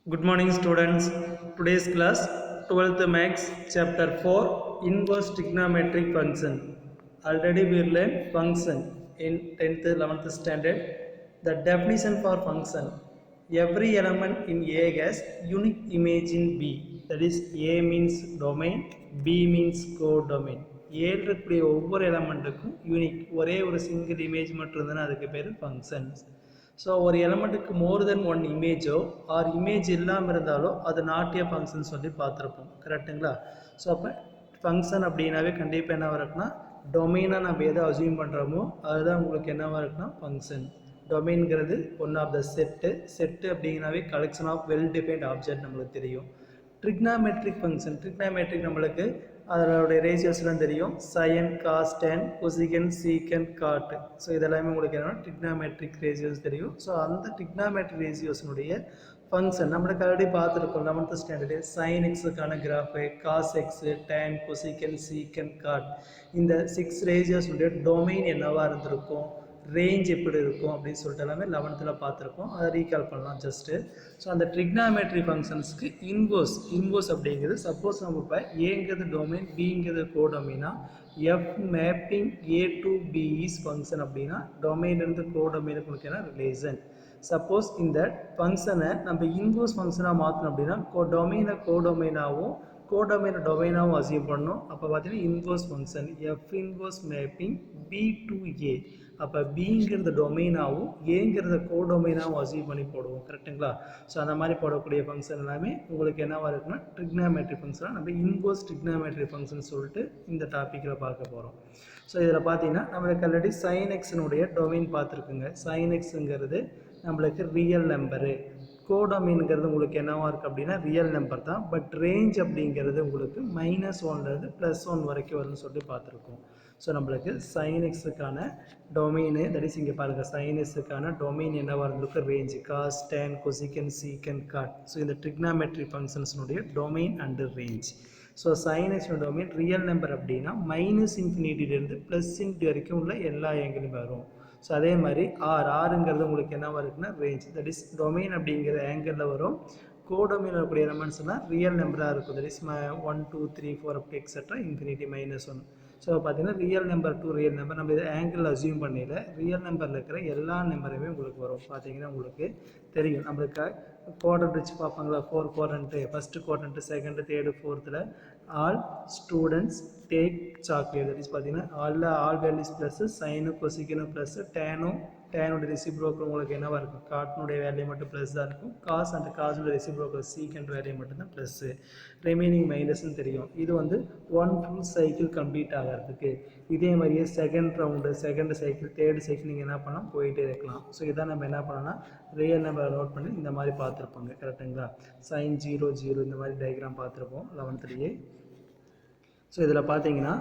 Good morning students. Today's class 12th Max chapter 4 inverse trigonometric function. Already we learned function in 10th 11th standard. The definition for function. Every element in A has unique image in B. That is A means domain, B means codomain. A இருக்கக்கூடிய ஒவ்வொரு எலமெண்ட்டுக்கும் unique ஒரே ஒரு single image மட்டும் இருந்தால் அதுக்கு பேர் functions. So ஒரு எலமெண்ட்டுக்கு மோர் தென் one இமேஜோ R image இல்லாமல் இருந்தாலோ அது நாட் ஏ ஃபங்க்ஷன் சொல்லி பார்த்துருப்போம். கரெக்டுங்களா? ஸோ அப்போ ஃபங்க்ஷன் அப்படின்னாவே கண்டிப்பாக என்னவாக இருக்குன்னா டொமைனாக நம்ம எதை அசியூம் பண்ணுறோமோ அதுதான் உங்களுக்கு என்னவாக இருக்குன்னா ஃபங்க்ஷன். டொமைன்கிறது ஒன் ஆஃப் த செட்டு அப்படிங்கிறனாவே collection of well defined object நம்மளுக்கு தெரியும். ட்ரிக்னாமெட்ரிக் ஃபங்க்ஷன் நம்மளுக்கு அதனுடைய ரேஷியோஸ்லாம் தெரியும். Sign, cos, tan, cosec, sec, cot. So இதெல்லாமே உங்களுக்கு என்னென்னா ட்ரிக்னாமெட்ரிக் ரேஷியோஸ் தெரியும். ஸோ அந்த ட்ரிக்னாமெட்ரிக் ரேஷியோஸ்னுடைய ஃபங்க்ஷன் நம்மளுக்கு ஆல்ரெடி பார்த்துருக்கோம் 11th ஸ்டாண்டர்டு. சைன் எக்ஸுக்கான graph, cos x, tan, cosec, sec, cot. இந்த 6 ரேஷியோஸ்னுடைய டொமைன் என்னவாக இருந்திருக்கும், ரேஞ்ச் எப்படி இருக்கும் அப்படின்னு சொல்லிட்டு எல்லாமே 11th பார்த்துருக்கோம். அதை ரீகால் பண்ணலாம் ஜஸ்ட்டு. ஸோ அந்த ட்ரிக்னாமெட்ரி ஃபங்க்ஷன்ஸ்க்கு இன்வர்ஸ் அப்படிங்கிறது சப்போஸ் நம்ம இப்போ ஏங்கிறது டொமைன், பிங்கிறது கோடொமைனா f mapping A to B is function அப்படின்னா டொமைன்லேருந்து கோடொமைனுக்கு முக்கியமான ரிலேஷன். சப்போஸ் இந்த ஃபங்க்ஷனை நம்ம இன்வர்ஸ் ஃபங்க்ஷனாக மாற்றணும் அப்படின்னா கோடொமைனாகவும் டொமைனாகவும் அசீவ் பண்ணணும். அப்போ பார்த்தீங்கன்னா inverse function f inverse mapping B to A. அப்போ பிங்கிறத டொமைனாகவும் ஏங்கிறத கோடொமைனாகவும் அசீவ் பண்ணி போடுவோம். கரெக்டுங்களா? ஸோ அந்த மாதிரி போடக்கூடிய ஃபங்க்ஷன் எல்லாமே உங்களுக்கு என்னவாக இருக்குன்னா ட்ரிக்னாமெட்ரி ஃபங்க்ஷனாக நம்ம இன்வர்ஸ் ட்ரிக்னாமெட்ரி ஃபங்க்ஷன் சொல்லிட்டு இந்த டாப்பிக்கில் பார்க்க போகிறோம். ஸோ இதில் பார்த்தீங்கன்னா நம்மளுக்கு ஆல்ரெடி சைன் எக்ஸினுடைய டொமைன் பார்த்துருக்குங்க. சைன் எக்ஸுங்கிறது நம்மளுக்கு ரியல் நம்பரு. கோடொமைனுங்கிறது உங்களுக்கு என்னவாக இருக்குது அப்படின்னா ரியல் நம்பர் தான். பட் ரேஞ்ச் அப்படிங்கிறது உங்களுக்கு -1லேருந்து +1 வரைக்கும் வரும்னு சொல்லிட்டு பார்த்துருக்கோம். ஸோ நம்மளுக்கு சைன் எக்ஸுக்கான டொமைனு தட் இஸ் இங்கே பாருங்கள். சைன் எக்ஸுக்கான டொமைன் என்னவாக இருந்திருக்கு range, cos, tan, cosec, sec, cot. So இந்த ட்ரிக்னாமெட்ரி ஃபங்க்ஷன்ஸ்னுடைய domain and range. So sine எக்ஸோட டொமைன் ரியல் நம்பர் அப்படின்னா -∞ +∞ வரைக்கும் உள்ள எல்லா ஏங்கிலும் வரும். ஸோ அதே மாதிரி ஆறுங்கிறது உங்களுக்கு என்னவாக இருக்குன்னா ரேஞ்ச், தட் இஸ் டொமைன் அப்படிங்கிற ஆங்கிளில் வரும். கோடொமைன் வரக்கூடிய எலமெண்ட்ஸ்னால் ரியல் நம்பராக இருக்கும். தட் இஸ் 1 2 3 4 அப்படி எக்ஸெட்ரா இன்ஃபினிட்டி -1. ஸோ பார்த்தீங்கன்னா real number to real number நம்ம இதை ஆங்கிள் அசியூம் பண்ணல. ரியல் நம்பரில் இருக்கிற எல்லா நம்பருமே உங்களுக்கு வரும். பார்த்தீங்கன்னா உங்களுக்கு தெரியும். நம்மளுக்கு குவாட்ரண்ட் வச்சு பார்ப்பாங்களா, 4 quadrant, first quadrant, second, third, ஃபோர்த்தில் all students take chocolate. That is பார்த்தீங்கன்னா ஆல் வேல்யூஸ் ப்ளஸ்ஸு, சைனு கொசிக்கனும் ப்ளஸ்ஸு, டேனோட ரெசிப்ரோக்கல் உங்களுக்கு என்னவாக இருக்கும், காட்டினுடைய வேல்யூ மட்டும் ப்ளஸ் தான் இருக்கும். காஸ் அண்ட் காசோட ரெசிப்ரோக்கல் சீக்கண்ட் வேல்யூ மட்டும்தான் ப்ளஸ்ஸு, ரிமைனிங் மைனஸ்ன்னு தெரியும். இது வந்து 1 ஃபுல் சைக்கிள் கம்ப்ளீட் ஆகிறதுக்கு. இதே மாதிரியே second round, second cycle, third cycle நீங்கள் என்ன பண்ணலாம், போயிட்டே இருக்கலாம். ஸோ இதான் நம்ம என்ன பண்ணோம்னா ரியல் நம்பரை நோட் பண்ணி இந்த மாதிரி பார்த்துருப்போங்க. கரெக்டுங்களா? சைன் 0 0 இந்த மாதிரி டயக்ராம் பார்த்துருப்போம் 11th. ஸோ இதில் பார்த்தீங்கன்னா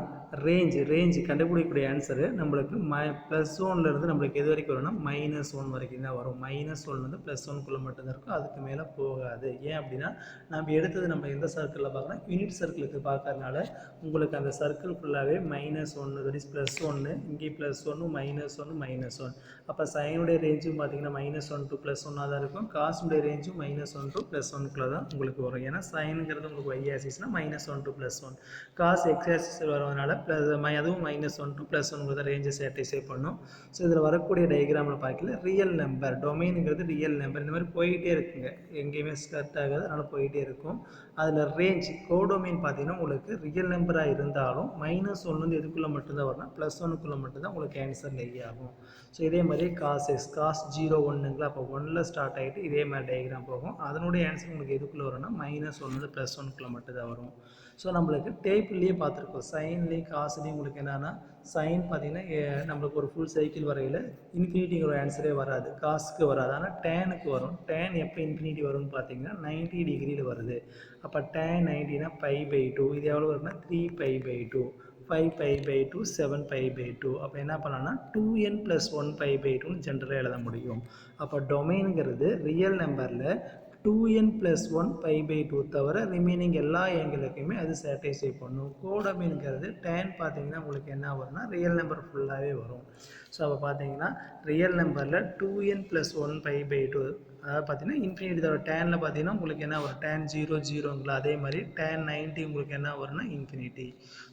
ரேஞ்சு கண்டுபிடிக்கக்கூடிய ஆன்சரு நம்மளுக்கு +1லேருந்து நம்மளுக்கு எது வரைக்கும் வரும்னா -1 வரைக்கும் தான் வரும். -1லேருந்து +1க்குள்ளே மட்டும்தான் இருக்கும், அதுக்கு மேலே போகாது. ஏன் அப்படின்னா நம்ம எடுத்தது நம்ம எந்த சர்க்கிளில் பார்க்குறோம், யூனிட் சர்க்கிளுக்கு பார்க்கறதுனால உங்களுக்கு அந்த சர்க்கிள் ஃபுல்லாகவே -1 தட் இஸ் +1, இங்கே +1 -1 அப்போ சைனுடைய ரேஞ்சும் பார்த்தீங்கன்னா -1 to +1 தான் இருக்கும். காசுடைய ரேஞ்சும் -1 to +1க்குள்ளே தான் உங்களுக்கு வரும். ஏன்னா சைனுங்கிறது உங்களுக்கு y ஆக்சிஸ்னா -1 to +1, காசு எக்ஸ் ஆக்சிஸில் வரதுனால அதுவும் -1 to +1 ரேஞ்சை சாட்டிஸ்ஃபை பண்ணும். ஸோ இதில் வரக்கூடிய டயக்ராமில் பார்க்கல ரியல் நம்பர், டொமைனுங்கிறது ரியல் நம்பர். இந்த மாதிரி போயிட்டே இருக்குங்க, எங்கேயுமே ஸ்டார்ட் ஆகாது, அதனால் போயிட்டே இருக்கும். அதில் ரேஞ்ச் கோடொமைன் பார்த்தீங்கன்னா உங்களுக்கு ரியல் நம்பராக இருந்தாலும் -1லேருந்து எதுக்குள்ளே மட்டும்தான் வரணும், +1க்குள்ளே மட்டும்தான் உங்களுக்கு ஆன்சர் லை ஆகும். ஸோ இதே மாதிரி காஸ் 0 1ங்களா, அப்போ 1ல் ஸ்டார்ட் ஆகிட்டு இதே மாதிரி டயக்ராம் போகும். அதனுடைய ஆன்சர் உங்களுக்கு எதுக்குள்ளே வரும்னா -1லேருந்து +1க்குள்ளே மட்டும்தான் வரும். ஸோ நம்மளுக்கு டேபிள்லேயே பார்த்துருக்கோம். சைன்லேயும் காசுலேயும் உங்களுக்கு என்னென்னா சைன் பார்த்தீங்கன்னா நம்மளுக்கு ஒரு ஃபுல் சைக்கிள் வரையில் இன்ஃபினிட்டிங்கிற ஒரு ஆன்சரே வராது, காசுக்கு வராது. ஆனால் டேனுக்கு வரும். டேன் எப்போ இன்ஃபினிட்டி வரும்னு பார்த்தீங்கன்னா 90 டிகிரியில் வருது. அப்போ டேன் 90னா π/2. இது எவ்வளோ வரும்னா 3π/2, 5π/2, 7π/2. அப்போ என்ன பண்ணலாம்னா 2n + 1π/2 ஜென்ரலாக எழுத முடியும். அப்போ டொமைனுங்கிறது ரியல் நம்பரில் 2n + 1π/2 தவிர ரிமைனிங் எல்லா ஏங்கிலுக்குமே அது சாட்டிஸ்ஃபை பண்ணும். கோடொமைனுங்கிறது டேன் பார்த்தீங்கன்னா உங்களுக்கு என்ன வரும்னா ரியல் நம்பர் ஃபுல்லாகவே வரும். ஸோ அப்போ பார்த்தீங்கன்னா ரியல் நம்பரில் 2n + 1π/2 அதாவது பார்த்தீங்கன்னா இன்ஃபினிட்டி தவிர டேனில் பார்த்தீங்கன்னா உங்களுக்கு என்ன வரும் டேன் 0 அதே மாதிரி டேன் 90 உங்களுக்கு என்ன வரும்னா இன்ஃபினிட்டி.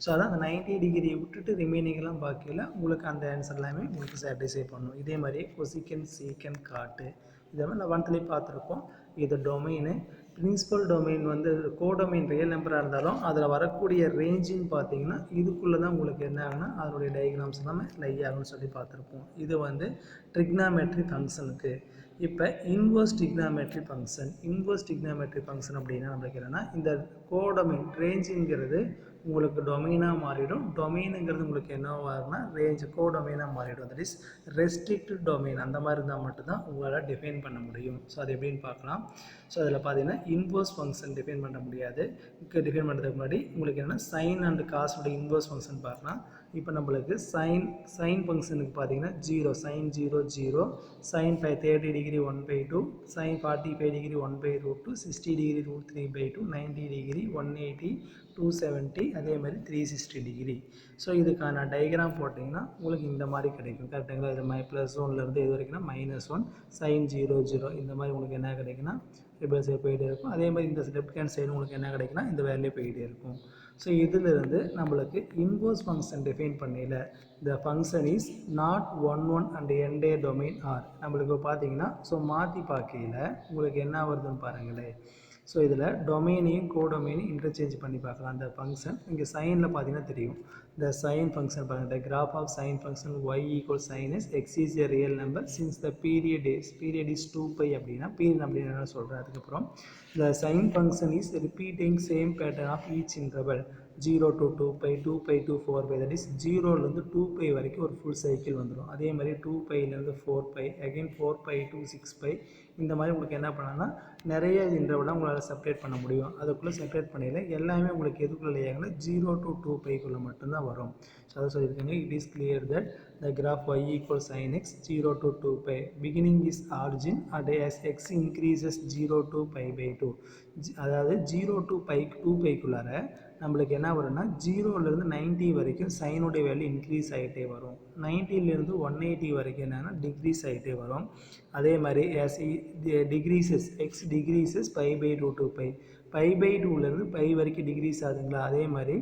ஸோ அதான் அந்த 90 டிகிரியை விட்டுட்டு ரிமைனிங்லாம் பார்க்கல உங்களுக்கு அந்த ஆன்சர் எல்லாமே உங்களுக்கு சாட்டிஸ்ஃபை பண்ணணும். இதே மாதிரி கொசிக்கன் சீக்கன் காட்டு இதெல்லாம் 11லேயே பார்த்துருப்போம். இது டொமைனு பிரின்சிபல் டொமைன் வந்து கோடொமைன் ரியல் நம்பராக இருந்தாலும் அதில் வரக்கூடிய ரேஞ்சுன்னு பார்த்தீங்கன்னா இதுக்குள்ளே தான் உங்களுக்கு என்ன ஆகுனா அதனுடைய டயக்ராம்ஸ் எல்லாமே லை ஆகும்னு சொல்லி பார்த்துருப்போம். இது வந்து ட்ரிக்னாமெட்ரி ஃபங்க்ஷனுக்கு. இப்போ இன்வர்ஸ் ட்ரிக்னாமெட்ரி ஃபங்க்ஷன் அப்படின்னா நம்மளுக்கு என்னென்னா இந்த கோடொமைன் ரேஞ்சுங்கிறது உங்களுக்கு டொமைனாக மாறிடும். டொமைனுங்கிறது உங்களுக்கு என்னவாகும்னா ரேஞ்ச் கோடொமைனாக மாறிடும். தட் இஸ் ரெஸ்ட்ரிக்டட் டொமைன் அந்த மாதிரி இருந்தால் மட்டும்தான் உங்களால் டிஃபைன் பண்ண முடியும். ஸோ அது எப்படின்னு பார்க்கலாம். ஸோ அதில் பார்த்தீங்கன்னா இன்வர்ஸ் ஃபங்க்ஷன் டிஃபைன் பண்ண முடியாது. டிஃபைன் பண்ணுறதுக்கு முன்னாடி உங்களுக்கு என்னென்னா சைன் அண்ட் காஸோட இன்வர்ஸ் ஃபங்க்ஷன் பார்க்கலாம். இப்போ நம்மளுக்கு சைன் ஃபங்க்ஷனுக்கு பார்த்தீங்கன்னா 0 sin 0 0 sin 30 degree 1/2 sin 45 degree 1/√2 60 degree √3/2 90 degree 180 270 அதே மாதிரி 360 டிகிரி. ஸோ இதுக்கான டயக்ராம் போட்டிங்கன்னா உங்களுக்கு இந்த மாதிரி கிடைக்கும். கரெக்டுங்களா? இது +1லேருந்து இது வரைக்கும்னா -1 sin 0 0 இந்த மாதிரி உங்களுக்கு என்ன கிடைக்குன்னா ரிவர்ஸ் சைடு போயிட்டே இருக்கும். அதே மாதிரி இந்த லெஃப்ட் ஹேண்ட் சைடு உங்களுக்கு என்ன கிடைக்குன்னா இந்த வேல்யூ போயிட்டே இருக்கும். ஸோ இதிலிருந்து நம்மளுக்கு இன்வர்ஸ் ஃபங்க்ஷன் டிஃபைன் பண்ணல the function is not 1 and entire domain R நம்மளுக்கு பார்த்தீங்கன்னா ஸோ மாற்றி பார்க்கையில் உங்களுக்கு என்ன வருதுன்னு பாருங்களேன். ஸோ இதில் டொமைனையும் கோடொமைனையும் இன்டர்சேஞ்ச் பண்ணி பார்க்கலாம். அந்த ஃபங்க்ஷன் இங்கே சைனில் பார்த்தீங்கன்னா தெரியும். இந்த சைன் ஃபங்க்ஷன் பாருங்கள். the graph of sin function y equals sin s x is a real number since the period is 2π அப்படின்னா பீரியட் அப்படின்னு என்ன சொல்கிறேன். அதுக்கப்புறம் the sin function is repeating same pattern of each interval 0 to 2π 2π to 4π that is 0லேருந்து 2π வரைக்கும் ஒரு full cycle வந்துடும். அதே மாதிரி 2πலேருந்து 4π again 4π to 6π இந்த மாதிரி உங்களுக்கு என்ன பண்ணலாம்னா நிறைய இன்டர்வலாக உங்களால் செப்பரேட் பண்ண முடியும். அதுக்குள்ளே செப்பரேட் பண்ணல எல்லாமே உங்களுக்கு எதுக்குள்ளே ஆகுனா 0 to 2πக்குள்ளே மட்டும்தான் வரும். ஸோ அதை சொல்லியிருக்காங்க. It is clear that the graph y equals sin x 0 to 2π beginning is origin and as x increases 0 to π/2 அதாவது 0 to 2πக்குள்ளார நம்மளுக்கு என்ன வரும்னா 0லேருந்து 90 வரைக்கும் சைனுடைய வேல்யூ இன்க்ரீஸ் ஆகிட்டே வரும். 90லேருந்து 180 வரைக்கும் என்னென்னா டிக்ரீஸ் ஆகிட்டே வரும். அதே மாதிரி as decreases x decreases π/2 to π/2லேருந்து π வரைக்கும் டிக்ரீஸ் ஆகுதுங்களா. அதே மாதிரி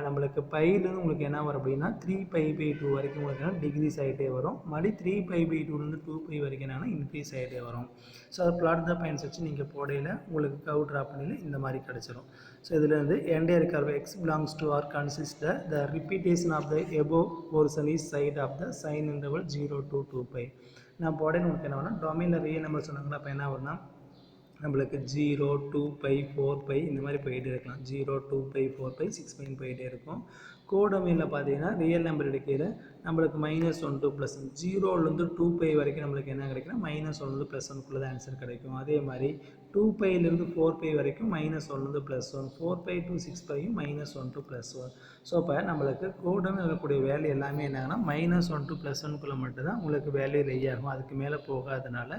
நம்மளுக்கு பைலேருந்து உங்களுக்கு என்ன வரும் அப்படின்னா 3π/2 வரைக்கும் உங்களுக்கு என்ன டிக்ரீஸ் ஆகிட்டே வரும். மறுபடியும் 3π/2லேருந்து 2π வரைக்கும் என்னென்னா இன்க்ரீஸ் ஆகிட்டே வரும். ஸோ அதை பிளாட் த பாயிண்ட்ஸ் வச்சு நீங்கள் போடையில் உங்களுக்கு கவ் ட்ரா பண்ணல இந்த மாதிரி கிடச்சிரும். ஸோ இதுலேருந்து entire curve x belongs to R consists the repetition of the above portion is side of the sin interval 0 to 2π. நான் போடையில் உங்களுக்கு என்ன வேணும் டொமைனில் ரியல் நம்பர் சொன்னாங்களா. அப்போ என்ன வரும்னா நம்மளுக்கு 0 2π 4π இந்த மாதிரி போயிட்டே இருக்கலாம். 0 2π 4π 6π போயிட்டே இருக்கும். கோடொமைனில் பார்த்தீங்கன்னா ரியல் நம்பர் எடுக்கிற நம்மளுக்கு -1 to +1 0லேருந்து 2π வரைக்கும் நம்மளுக்கு என்ன கிடைக்குன்னா -1லேருந்து +1குள்ளே தான் ஆன்சர் கிடைக்கும். அதே மாதிரி 2πலேருந்து 4π வரைக்கும் -1லேருந்து +1 4π to 6πயும் -1 to +1. ஸோ இப்போ நம்மளுக்கு கோடொமைனில் இருக்கக்கூடிய வேல்யூ எல்லாமே என்னன்னா -1 to +1குள்ளே மட்டும்தான் உங்களுக்கு வேல்யூ லை ஆகும். அதுக்கு மேலே போகாதனால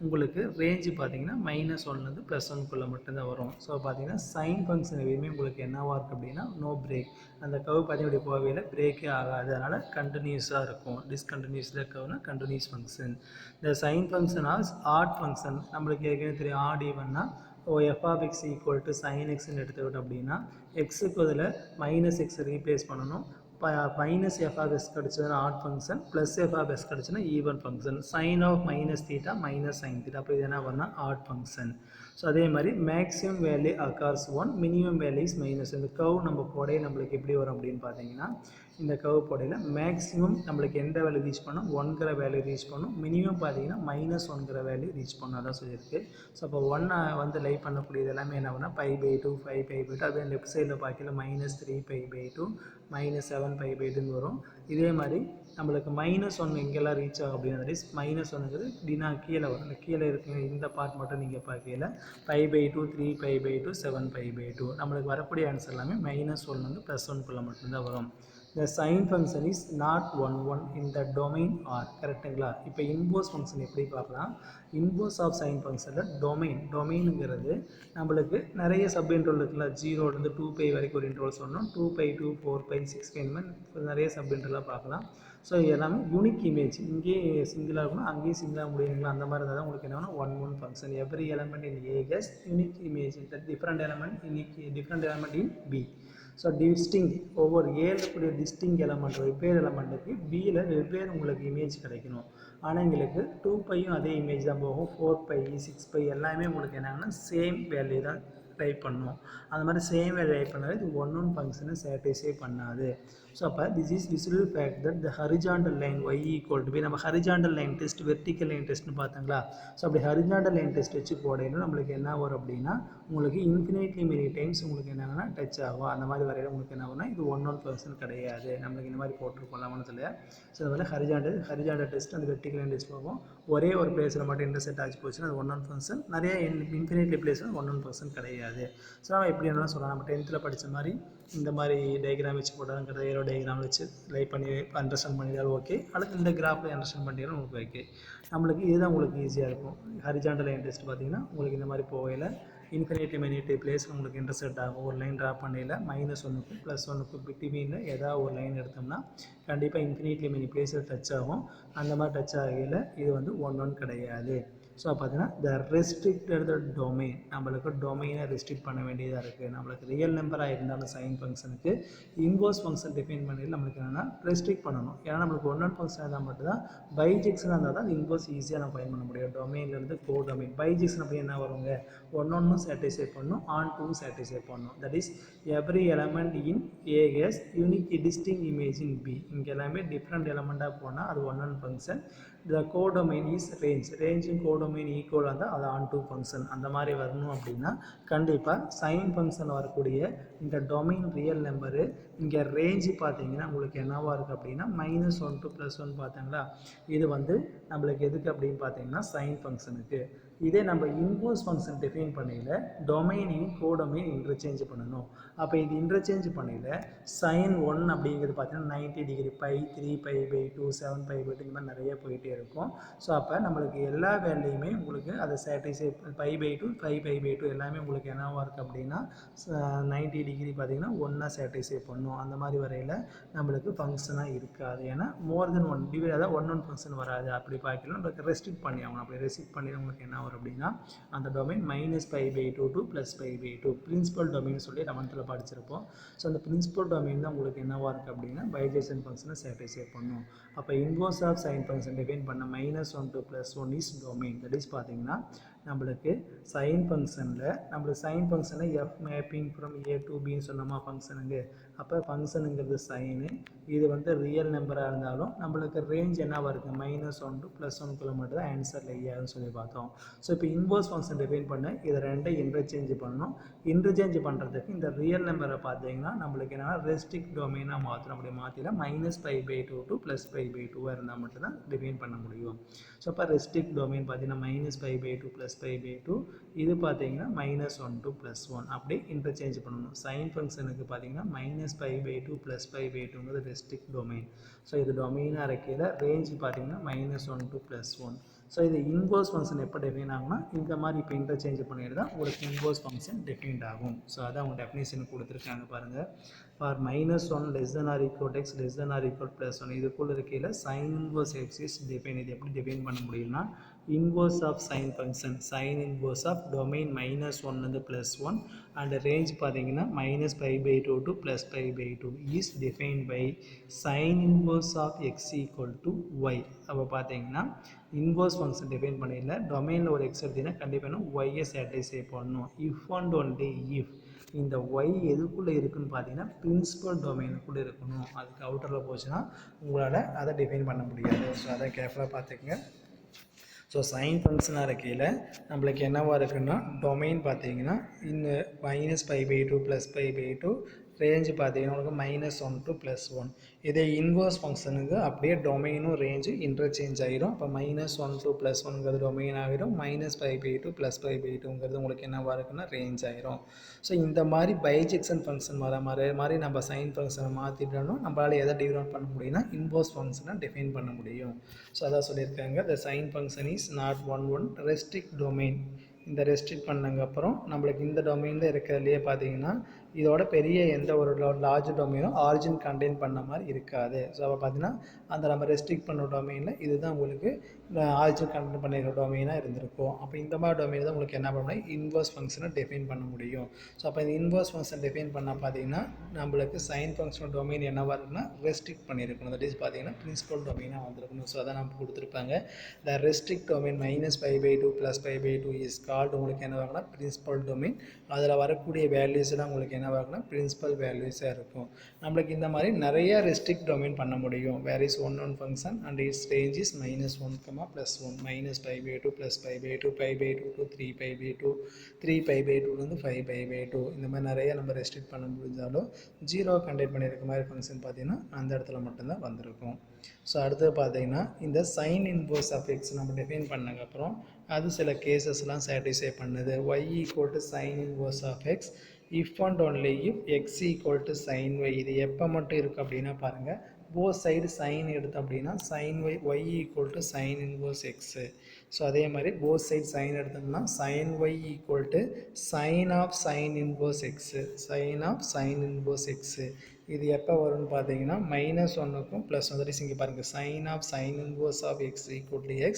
உங்களுக்கு ரேஞ்சு பார்த்தீங்கன்னா -1லேருந்து +1குள்ளே மட்டும்தான் வரும். ஸோ பார்த்தீங்கன்னா சைன் ஃபங்க்ஷன் எதுவுமே உங்களுக்கு என்னவாக இருக்குது அப்படின்னா நோ பிரேக். அந்த கவ் பார்த்தீங்கன்னா போகையில் பிரேக்கே ஆகாது. அதனால் கண்டினியூஸாக இருக்கும். டிஸ்கண்டினியூஸில் கவ்னா கண்டினியூஸ் ஃபங்க்ஷன். இந்த sine function as odd function நம்மளுக்கு ஏற்கனவே தெரியும். ஆட் ஈவன்னா f of x equal to sin xன்னு எடுத்துக்கிட்டோம் அப்படின்னா எக்ஸுக்கு அதில் -x ரீப்ளேஸ் பண்ணணும். மைனஸ் f of s கிடச்சதுன்னா odd function plus f of s கிடச்சுன்னா even function. Sine of -θ minus sine θ அப்போ இது என்ன பண்ணால் ஆட் ஃபங்க்ஷன். ஸோ அதே மாதிரி maximum value occurs 1 minimum value is -. இந்த கவ் நம்ம போடையே நம்மளுக்கு எப்படி வரும் அப்படின்னு பார்த்தீங்கன்னா இந்த கவ் போடையில் மேக்ஸிமம் நம்மளுக்கு எந்த வேல்யூ ரீச் பண்ணோம் 1ங்கிற வேல்யூ ரீச் பண்ணும். மினிமம் பார்த்தீங்கன்னா -1ங்கிற வேல்யூ ரீச் பண்ணும். அதான் சொல்லியிருக்கு. ஸோ அப்போ 1 வந்து லைக் பண்ணக்கூடியது எல்லாமே என்ன பண்ணால் π/2 5π/2 அப்படியே லெஃப்ட் சைடில் பார்க்கல -3π/2 -7π/2 வரும். இதே மாதிரி நம்மளுக்கு -1 எங்கெல்லாம் ரீச் ஆகும் அப்படின்னா தட் இஸ் -1ங்கிறது இப்படின்னா கீழே வரும். இந்த கீழே இருக்கிற இந்த பார்ட் மட்டும் நீங்கள் பார்க்கல π/2 3π/2 7π/2 நம்மளுக்கு வரக்கூடிய ஆன்சர் எல்லாமே -1லேருந்து +1குள்ளே மட்டும்தான் வரும். the sin function is not 1 in the domain R. கரெக்டுங்களா? இப்போ இன்வர்ஸ் ஃபங்க்ஷன் எப்படி பார்க்கலாம்? இன்வர்ஸ் ஆஃப் சைன் ஃபங்க்ஷனில் டொமைனுங்கிறது நம்மளுக்கு நிறைய சப் இன்டர்வல் இருக்குல்ல, 0லேருந்து 2π வரைக்கும் ஒரு இன்டர்வல் சொன்னோம், 2π 2 4π 6π இந்த மாதிரி நிறைய சப் இன்டர்வலாக பார்க்கலாம். ஸோ இது எல்லாமே யூனிக் இமேஜ், இங்கேயே சிங்கிளாக இருக்கணும் அங்கேயும் சிங்கிளாக முடியுங்களா, அந்த மாதிரி இருந்தால் தான் உங்களுக்கு என்னன்னா 1 function. Every element in A has unique image, that different element in B. So distinct ஒவ்வொரு ஏல இருக்கக்கூடிய டிஸ்டிங் எலமெண்ட் வெவ்வேறு எலமெண்ட்டுக்கு பியில் வெவ்வேறு உங்களுக்கு இமேஜ் கிடைக்கணும். ஆனால் எங்களுக்கு 2πயும் அதே இமேஜ் தான் போகும், 4π 6π எல்லாமே உங்களுக்கு என்னங்கன்னா சேம் வேல்யூ தான் டைப் பண்ணணும். அந்த மாதிரி சேம் வேல்யூ டைப் பண்ணாது இது ஒன் ஃபங்க்ஷனை சாட்டிஸ்ஃபை பண்ணாது. ஸோ அப்போ this is visible fact that the horizontal line y equal to b, நம்ம horizontal line test vertical line டெஸ்ட்னு பார்த்தாங்களா. ஸோ அப்படி ஹரிஜாண்டல் லைன் டெஸ்ட் வச்சு போடையில நம்மளுக்கு என்ன வரும் அப்படின்னா உங்களுக்கு இன்ஃபினிட்லி மெனி டைம்ஸ் உங்களுக்கு என்னன்னா டச் ஆகும். அந்த மாதிரி வரையில உங்களுக்கு என்ன ஆகும்னா இது ஒன் ஃபங்க்ஷன் கிடையாது, நம்மளுக்கு இந்த மாதிரி போட்டிருக்கோம் லெவனத்தில். ஸோ இந்த மாதிரி ஹரிஜாண்டல் டெஸ்ட் அந்த வெர்டிக்கல் லைன் டெஸ்ட் போகும். ஒரே ஒரு பிளேஸில் மட்டும் இன்டர்செக்ட் ஆச்சு போச்சுன்னா அது ஒன் ஃபங்க்ஷன், நிறைய இன்ஃபினிட்லி பிளேஸில் ஒன் ஃபங்க்ஷன் கிடையாது. ஸோ நம்ம எப்படி என்ன சொல்லலாம், நம்ம 10th படித்த மாதிரி இந்த மாதிரி டயக்ராம் வச்சு போட்டாலும் ஏரோ டயக்ராம் வச்சு லைட் பண்ணி அண்டர்ஸ்டாண்ட் பண்ணிட்டாலும் ஓகே, அல்லது இந்த கிராஃபில் அண்டர்ஸ்டாண்ட் பண்ணிட்டாலும் உங்களுக்கு ஓகே. நம்மளுக்கு இதுதான் உங்களுக்கு ஈஸியாக இருக்கும். ஹரிஜாண்டல் லைன் டெஸ்ட் பார்த்தீங்கன்னா உங்களுக்கு இந்த மாதிரி போகையில் இன்ஃபினிட்லி மெனி பிளேஸ் உங்களுக்கு இன்டர்செக்ட் ஆகும். ஒரு லைன் ட்ரா பண்ணையில் -1க்கும் +1க்கும் பிட்வீனில் ஏதாவது ஒரு லைன் எடுத்தோம்னா கண்டிப்பாக இன்ஃபினிட்லி மெனி பிளேஸில் டச் ஆகும். அந்த மாதிரி டச் ஆகையில் இது வந்து ஒன் கிடையாது. ஸோ பார்த்தீங்கன்னா த ரெஸ்ட்ரிக்டட் த டொமைன், நம்மளுக்கு டொமைனை ரெஸ்ட்ரிக்ட் பண்ண வேண்டியதாக இருக்குது. நம்மளுக்கு ரியல் நம்பராக இருந்தாலும் சைன் ஃபங்க்ஷனுக்கு இன்வர்ஸ் ஃபங்க்ஷன் டிஃபைன் பண்ணி நம்மளுக்கு என்னென்னா ரெஸ்ட்ரிக்ட் பண்ணணும். ஏன்னா நம்மளுக்கு ஒன் ஃபங்க்ஷன் இருந்தால் மட்டும்தான் பைஜெக்ஷனாக இருந்தால் தான் இன்வர்ஸ் ஈஸியாக நம்ம ஃபைன் பண்ண முடியும். டொமைன்லேருந்து கோ டொமைன் பைஜெக்ஷன் அப்படி என்ன வருங்க, ஒன்றும் சாட்டிஸ்ஃபை பண்ணணும், ஆன் டூ சாட்டிஸ்ஃபை பண்ணணும். That is every element in A has unique distinct image in B. இங்கே எல்லாமே டிஃப்ரெண்ட் எலமெண்ட்டாக போனால் அது one function. the codomain is range codomain equal இருந்தால் அது on to function. அந்த மாதிரி வரணும் அப்படின்னா கண்டிப்பாக சைன் ஃபங்க்ஷன் வரக்கூடிய இந்த டொமைன் ரியல் நம்பரு இங்கே ரேஞ்சு பார்த்தீங்கன்னா உங்களுக்கு என்னவாக இருக்குது அப்படின்னா -1 to +1 பார்த்தீங்களா. இது வந்து நம்மளுக்கு எதுக்கு அப்படின்னு பார்த்தீங்கன்னா சைன் ஃபங்க்ஷனுக்கு. இதே நம்ம இன்வர்ஸ் ஃபங்க்ஷன் டிஃபைன் பண்ணையில் டொமைனையும் கோடொமைன் இன்டர்சேஞ்ச் பண்ணணும். அப்போ இது இன்டர்சேஞ்ச் பண்ணையில் sin 1 அப்படிங்கிறது பார்த்தீங்கன்னா 90 டிகிரி, π 3π/2 7π/2 இந்த மாதிரி நிறைய போயிட்டே இருக்கும். ஸோ அப்போ நம்மளுக்கு எல்லா வேலையுமே உங்களுக்கு அதை சாட்டிஸ்ஃபை π/2 5π/2 எல்லாமே உங்களுக்கு என்னவாக இருக்குது அப்படின்னா 90 டிகிரி பார்த்தீங்கன்னா ஒன்றா சாட்டிஸ்ஃபை பண்ணும். அந்த மாதிரி வரையில் நம்மளுக்கு ஃபங்க்ஷனாக இருக்காது. ஏன்னா மோர் தென் ஒன் டிவைட், அதாவது ஒன் ஃபங்க்ஷன் வராது. அப்படி பார்க்கலாம் நம்மளுக்கு ரெஸ்ட்ரிக்ட் பண்ணி ஆகணும். அப்படி ரெஸ்ட்ரிக்ட் பண்ணி நம்மளுக்கு என்ன அப்படின்னா அந்த டொமைன் -π/2 to +π/2 பிரின்சிபல் டொமைன் சொல்லி 11th படிச்சிருப்போம். ஸோ அந்த பிரின்சிபல் டொமைன் தான் உங்களுக்கு என்னவாக இருக்குது அப்படின்னா பைஜெக்ஷன் ஃபங்க்ஷனை சாட்டிஸ்ஃபை பண்ணும். அப்போ inverse of sine function define பண்ண -1 to +1 is domain. That is பார்த்தீங்கன்னா நம்மளுக்கு சைன் ஃபங்க்ஷனில் நம்மளுக்கு சைன் ஃபங்க்ஷனில் F mapping from A to Bன்னு சொன்னோமா ஃபங்க்ஷனுக்கு. அப்போ ஃபங்க்ஷனுங்கிறது சைனு, இது வந்து ரியல் நம்பராக இருந்தாலும் நம்மளுக்கு ரேஞ்ச் என்னவாக இருக்குது -1 to +1 மட்டும் தான் ஆன்சர் இல்லையான்னு சொல்லி பார்த்தோம். ஸோ இப்போ இன்வர்ஸ் ஃபங்க்ஷன் டிஃபைன் பண்ண இதை ரெண்டையும் இன்டர்சேஞ்ச் பண்ணணும். இன்டர்சேஞ்ச் பண்ணுறதுக்கு இந்த ரியல் நம்பரை பார்த்தீங்கன்னா நம்மளுக்கு என்னென்னா ரெஸ்ட்ரிக்ட் டொமைனாக மாற்றணும். அப்படி மாற்றினா -π/2 to +π/2 இருந்தால் மட்டும்தான் டிஃபைன் பண்ண முடியும். ஸோ அப்போ ரெஸ்ட்ரிக்ட் டொமைன் பார்த்தீங்கன்னா -π/2 +π/2, இது பார்த்தீங்கன்னா -1 to +1 அப்படி இன்டர்சேஞ்ச் பண்ணணும். சைன் ஃபங்க்ஷனுக்கு பார்த்தீங்கன்னா -π/2 +π/2ங்கிறது ரெஸ்ட்ரிக்ட் டொமைன். ஸோ இது டொமைனாக இருக்கையில் ரேஞ்ச் பார்த்தீங்கன்னா -1 to +1. ஸோ இது இன்வர்ஸ் ஃபங்க்ஷன் எப்போ டிஃபைன் ஆகும்னா இந்த மாதிரி இப்போ இன்டர்சேஞ்ச் பண்ணிட்டு தான் உங்களுக்கு இன்வர்ஸ் ஃபங்க்ஷன் டிஃபைன்ட் ஆகும். ஸோ அதான் அவங்க டெஃபினேஷன் கொடுத்துருக்காங்க பாருங்கள். For -1 less than or equal to x less than or equal +1 இதுக்குள்ள இருக்கையில் sine inverse x is define. இது எப்படி டிஃபைன் பண்ண முடியும்னா inverse of sine function sine inverse of domain -1 +1 and range பார்த்தீங்கன்னா -π/2 to +π/2 is defined by sine inverse of x equal to y. அப்போ பார்த்தீங்கன்னா inverse function define பண்ணிடல, டொமைனில் ஒரு எக்ஸ் எடுத்தீங்கன்னா கண்டிப்பாக ஒய்யை சாட்டிஸ்ஃபை பண்ணணும். இஃப் அண்ட் ஒன்லி இஃப் இந்த ஒய் எதுக்குள்ளே இருக்குதுன்னு பார்த்தீங்கன்னா பிரின்சிபல் டொமைனுக்குள்ளே இருக்கணும். அதுக்கு அவுட்டரில் போச்சுன்னா உங்களால் அதை டிஃபைன் பண்ண முடியாது. ஸோ அதை கேர்ஃபுல்லாக பார்த்துக்கங்க. ஸோ சைன் ஃபங்க்ஷனாக இருக்கையில் நம்மளுக்கு என்னவாக இருக்குன்னா டொமைன் பார்த்தீங்கன்னா இந்த -π/2 +π/2 ரேஞ்சு பார்த்தீங்கன்னா உங்களுக்கு -1 to +1. இதே இன்வர்ஸ் ஃபங்க்ஷனுக்கு அப்படியே டொமைனும் ரேஞ்சு இன்டர்சேஞ்ச் ஆகிடும். அப்போ -1 to +1ங்கிறது டொமைன் ஆகிடும், -π/2 +π/2ங்கிறது உங்களுக்கு என்னவாக இருக்குன்னா ரேஞ்ச் ஆகிடும். ஸோ இந்த மாதிரி பைஜெக்ஷன் ஃபங்க்ஷன் மாதிரி நம்ம சைன் ஃபங்க்ஷனை மாற்றிட்டோம்னா நம்மளால் எதை டிஃபைன் பண்ண முடியும்னா இன்வர்ஸ் ஃபங்க்ஷனை டிஃபைன் பண்ண முடியும். ஸோ அதான் சொல்லியிருக்காங்க, the sine function is not one restrict domain. இந்த ரெஸ்ட்ரிக்ட் பண்ணதுக்கப்புறம் நம்மளுக்கு இந்த டொமைனில் இருக்கிறதுலையே பார்த்தீங்கன்னா இதோட பெரிய எந்த ஒரு லார்ஜ் டொமைனும் ஆரிஜின் கண்டெயின் பண்ண மாதிரி இருக்காது. ஸோ அப்போ பார்த்தீங்கன்னா அந்த நம்ம ரெஸ்ட்ரிக்ட் பண்ண டொமைனில் இதுதான் உங்களுக்கு ஆரிஜின் கண்டெயின் பண்ணியிருக்க டொமைனாக இருந்திருக்கும். அப்போ இந்த மாதிரி டொமைன் தான் உங்களுக்கு என்ன பண்ணணும், இன்வர்ஸ் ஃபங்க்ஷனை டிஃபைன் பண்ண முடியும். ஸோ அப்போ இந்த இன்வர்ஸ் ஃபங்க்ஷன் டிஃபைன் பண்ணால் பார்த்தீங்கன்னா நம்மளுக்கு சைன் ஃபங்க்ஷன் டொமைன் என்னவாக இருக்குன்னா ரெஸ்ட்ரிக்ட் பண்ணியிருக்கணும். தட் இஸ் பார்த்தீங்கன்னா பிரின்சிபல் டொமைனாக வந்திருக்கணும். ஸோ அதை நம்ம கொடுத்துருப்பாங்க. த ரெஸ்ட்ரிக்ட் டொமைன் -π/2 +π/2 இஸ் கால்டு உங்களுக்கு என்ன ஆகுனா பிரின்சிபல் டொமைன். அதில் வரக்கூடிய வேல்யூஸ்லாம் உங்களுக்கு என்ன ஆகுனா பிரின்சிபல் வேல்யூஸாக இருக்கும். நம்மளுக்கு இந்த மாதிரி நிறைய ரெஸ்ட்ரிக்ட் டொமைன் பண்ண முடியும். Where is one function and its range is -1, +1, -π/2 +π/2 π/2 to 3π/2 3π/2 5π/2 இந்த மாதிரி நிறைய நம்ம ரெஸ்ட்ரிக்ட் பண்ண முடிஞ்சாலும் 0 கண்டெக்ட் பண்ணியிருக்க மாதிரி ஃபங்க்ஷன் பார்த்தீங்கன்னா அந்த இடத்துல மட்டும்தான் வந்திருக்கும். ஸோ அடுத்தது பார்த்தீங்கன்னா இந்த சைன் இன்வர்ஸ் ஆஃப் எக்ஸ் நம்ம டிஃபைன் பண்ணதுக்கப்புறம் அது சில கேசஸ்லாம் சாட்டிஸ்ஃபை பண்ணுது. y = sin inverse of x if and only if x = sin y. இது எப்போ மட்டும் இருக்குது அப்படின்னா பாருங்கள், போத் சைடு சைன் எடுத்து அப்படின்னா sin y = sin inverse x. So அதே மாதிரி போத் சைடு சைன் எடுத்தோம்னா sin y = sin of sin inverse x, sin of sin inverse x. இது எப்போ வரும்னு பார்த்தீங்கன்னா -1க்கும் +1 இங்கே பாருங்கள், sin of sin inverse of x = x.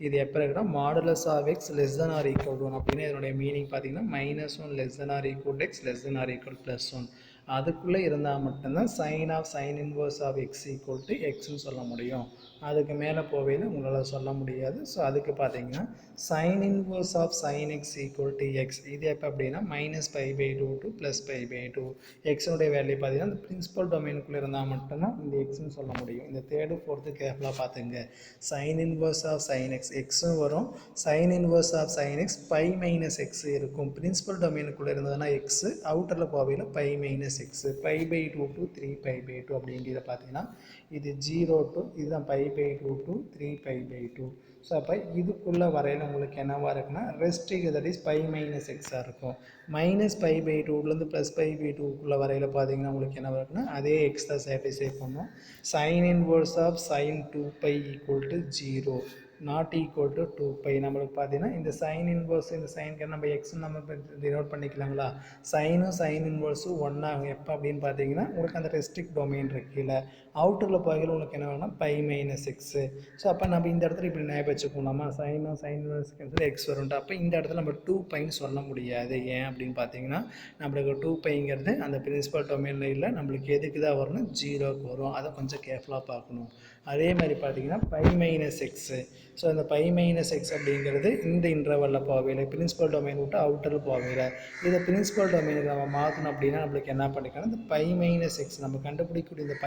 இது எப்போ இருக்குன்னா மாடுலஸ் ஆஃப் x <= 1 அப்படின்னு இதனுடைய மீனிங் பார்த்தீங்கன்னா -1 <= x <= +1 அதுக்குள்ளே இருந்தால் மட்டும்தான் sin of sin inverse of x = xன்னு சொல்ல முடியும். அதுக்கு மேலே போவேன்னு உங்களால் சொல்ல முடியாது. ஸோ அதுக்கு பார்த்தீங்கன்னா sin inverse of sin x = x. இது எப்போ அப்படின்னா -π/2 to +π/2. எக்ஸனுடைய வேல்யூ பார்த்தீங்கன்னா இந்த பிரின்சிபல் டொமைனுக்குள்ளே இருந்தால் மட்டும்தான் இந்த எக்ஸ்ன்னு சொல்ல முடியும். இந்த தேர்டு ஃபோர்த்து கேர்ஃபுல்லாக பார்த்துங்க. sin inverse of sin x எக்ஸும் வரும், sin inverse of sin x π - x இருக்கும். பிரின்சிபல் டொமைனுக்குள்ளே இருந்ததுன்னா எக்ஸ், அவுட்டரில் போவையில் π - x, π/2 to 3π/2 அப்படிங்கிறத பார்த்தீங்கன்னா இது 0 to இதுதான் π/2 to 3π/2. ஸோ அப்போ இதுக்குள்ளே வரையில் உங்களுக்கு என்னவாக இருக்குன்னா ரெஸ்ட்ரிக்ட், தட் இஸ் π - x இருக்கும். -π/2லேருந்து +π/2க்குள்ளே வரையில் பார்த்தீங்கன்னா உங்களுக்கு என்ன இருக்குன்னா அதே எக்ஸ் தான் சாட்டிஸ்ஃபை பண்ணும். sin inverse of sin 2π = 0 not equal to 2π. நம்மளுக்கு பார்த்தீங்கன்னா இந்த சைன் இன்வர்ஸ் இந்த சைனுக்கு நம்ம எக்ஸ்ன்னு நம்ம டினோட் பண்ணிக்கலாங்களா. சைனும் சைன் இன்வர்ஸும் ஒன்றாகும் எப்போ அப்படின்னு பார்த்தீங்கன்னா உங்களுக்கு அந்த ரெஸ்ட்ரிக்ட் டொமைன் இருக்குல்ல, அவுட்டரில் போகையில் உங்களுக்கு என்ன வேணும்னா π - x. ஸோ அப்போ நம்ம இந்த இடத்துல இப்படி ஞாபகம் வச்சுக்கோங்களாமா, சைனும் சைன் இன்வர்ஸ்க்கு எக்ஸ் வரும்ட்டு. அப்போ இந்த இடத்துல நம்ம 2πன்னு சொல்ல முடியாது. ஏன் அப்படின்னு பார்த்தீங்கன்னா நம்மளுக்கு 2πங்கிறது அந்த பிரின்சிபல் டொமைனில் இல்லை, நம்மளுக்கு எதுக்கு தான் வரும்னா 0க்கு வரும். அதை கொஞ்சம் கேர்ஃபுல்லாக பார்க்கணும். அதே மாதிரி பார்த்தீங்கன்னா π - x. ஸோ அந்த π - x அப்படிங்கிறது இந்த இன்டர்வலில் போகல, பிரின்சிபல் டொமைன் விட்டு அவுட்டரில் போகல. இதை பிரின்சிபல் டொமைனுக்கு நம்ம மாற்றணும் அப்படின்னா நம்மளுக்கு என்ன பண்ணிக்கலாம், இந்த π - x நம்ம கண்டுபிடிக்கக்கூடிய இந்த π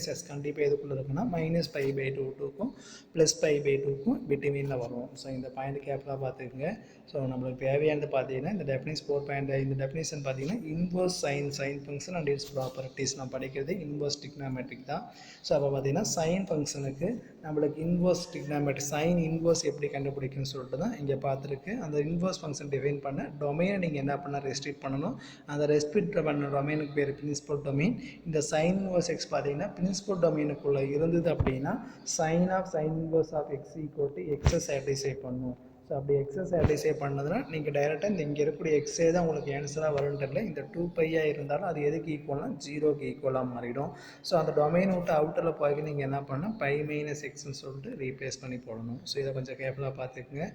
- x கண்டிப்பாக எதுக்குள்ளே இருக்குன்னா -π/2க்கும் +π/2க்கும் பிட்வீனில் வரும். ஸோ இந்த பாயிண்ட் கேர்ஃபுல்லாக பார்த்துக்குங்க. ஸோ நம்மளுக்கு தேவையானது பார்த்தீங்கன்னா இந்த டெஃபினிஷன் 4 இந்த டெஃபினிஷன் பார்த்தீங்கன்னா inverse sine function and it's properties நம்ம படிக்கிறது இன்வர்ஸ் டிக்னாமெட்ரிக் தான். ஸோ அப்போ பார்த்தீங்கன்னா சைன் ஃபங்க்ஷனுக்கு நம்மளுக்கு இன்வர்ஸ் டிக்னாமெட்ரிக் சைன் இன்வர்ஸ் எப்படி கண்டுபிடிக்குன்னு சொல்லிட்டு தான் இங்கே பார்த்துருக்கு. அந்த இன்வர்ஸ் ஃபங்க்ஷன் டிஃபைன் பண்ண டொமைனை நீங்கள் என்ன பண்ணால் ரெஸ்ட்ரிக்ட் பண்ணணும். அந்த ரெஸ்ட்ரிக்ட் பண்ண டொமைனுக்கு பேர் பிரின்சிபல் டொமைன். இந்த சைன் இன்வர்ஸ் எக்ஸ் பார்த்தீங்கன்னா பிரின்சிபல் டொமைனுக்குள்ளே இருந்தது அப்படின்னா sin of sin inverse of x = x satisfy பண்ணும். ஸோ அப்படி எக்ஸை சாட்டிஸ்ஃபை பண்ணதுன்னா நீங்கள் டைரெக்டாக இந்த இங்கே இருக்கக்கூடிய எக்ஸே தான் உங்களுக்கு ஆன்சராக வரும்ன்றதில்ல. இந்த 2π இருந்தாலும் அது எதுக்கு ஈக்குவல்னா 0க்கு ஈக்குவலாக மாறிடும். ஸோ அந்த டொமைன் விட்டு அவுட்டரில் போய் நீங்கள் என்ன பண்ணால் π - xன்னு சொல்லிட்டு ரீப்ளேஸ் பண்ணி போடணும். ஸோ இதை கொஞ்சம் கேர்ஃபுல்லாக பார்த்துக்குங்க.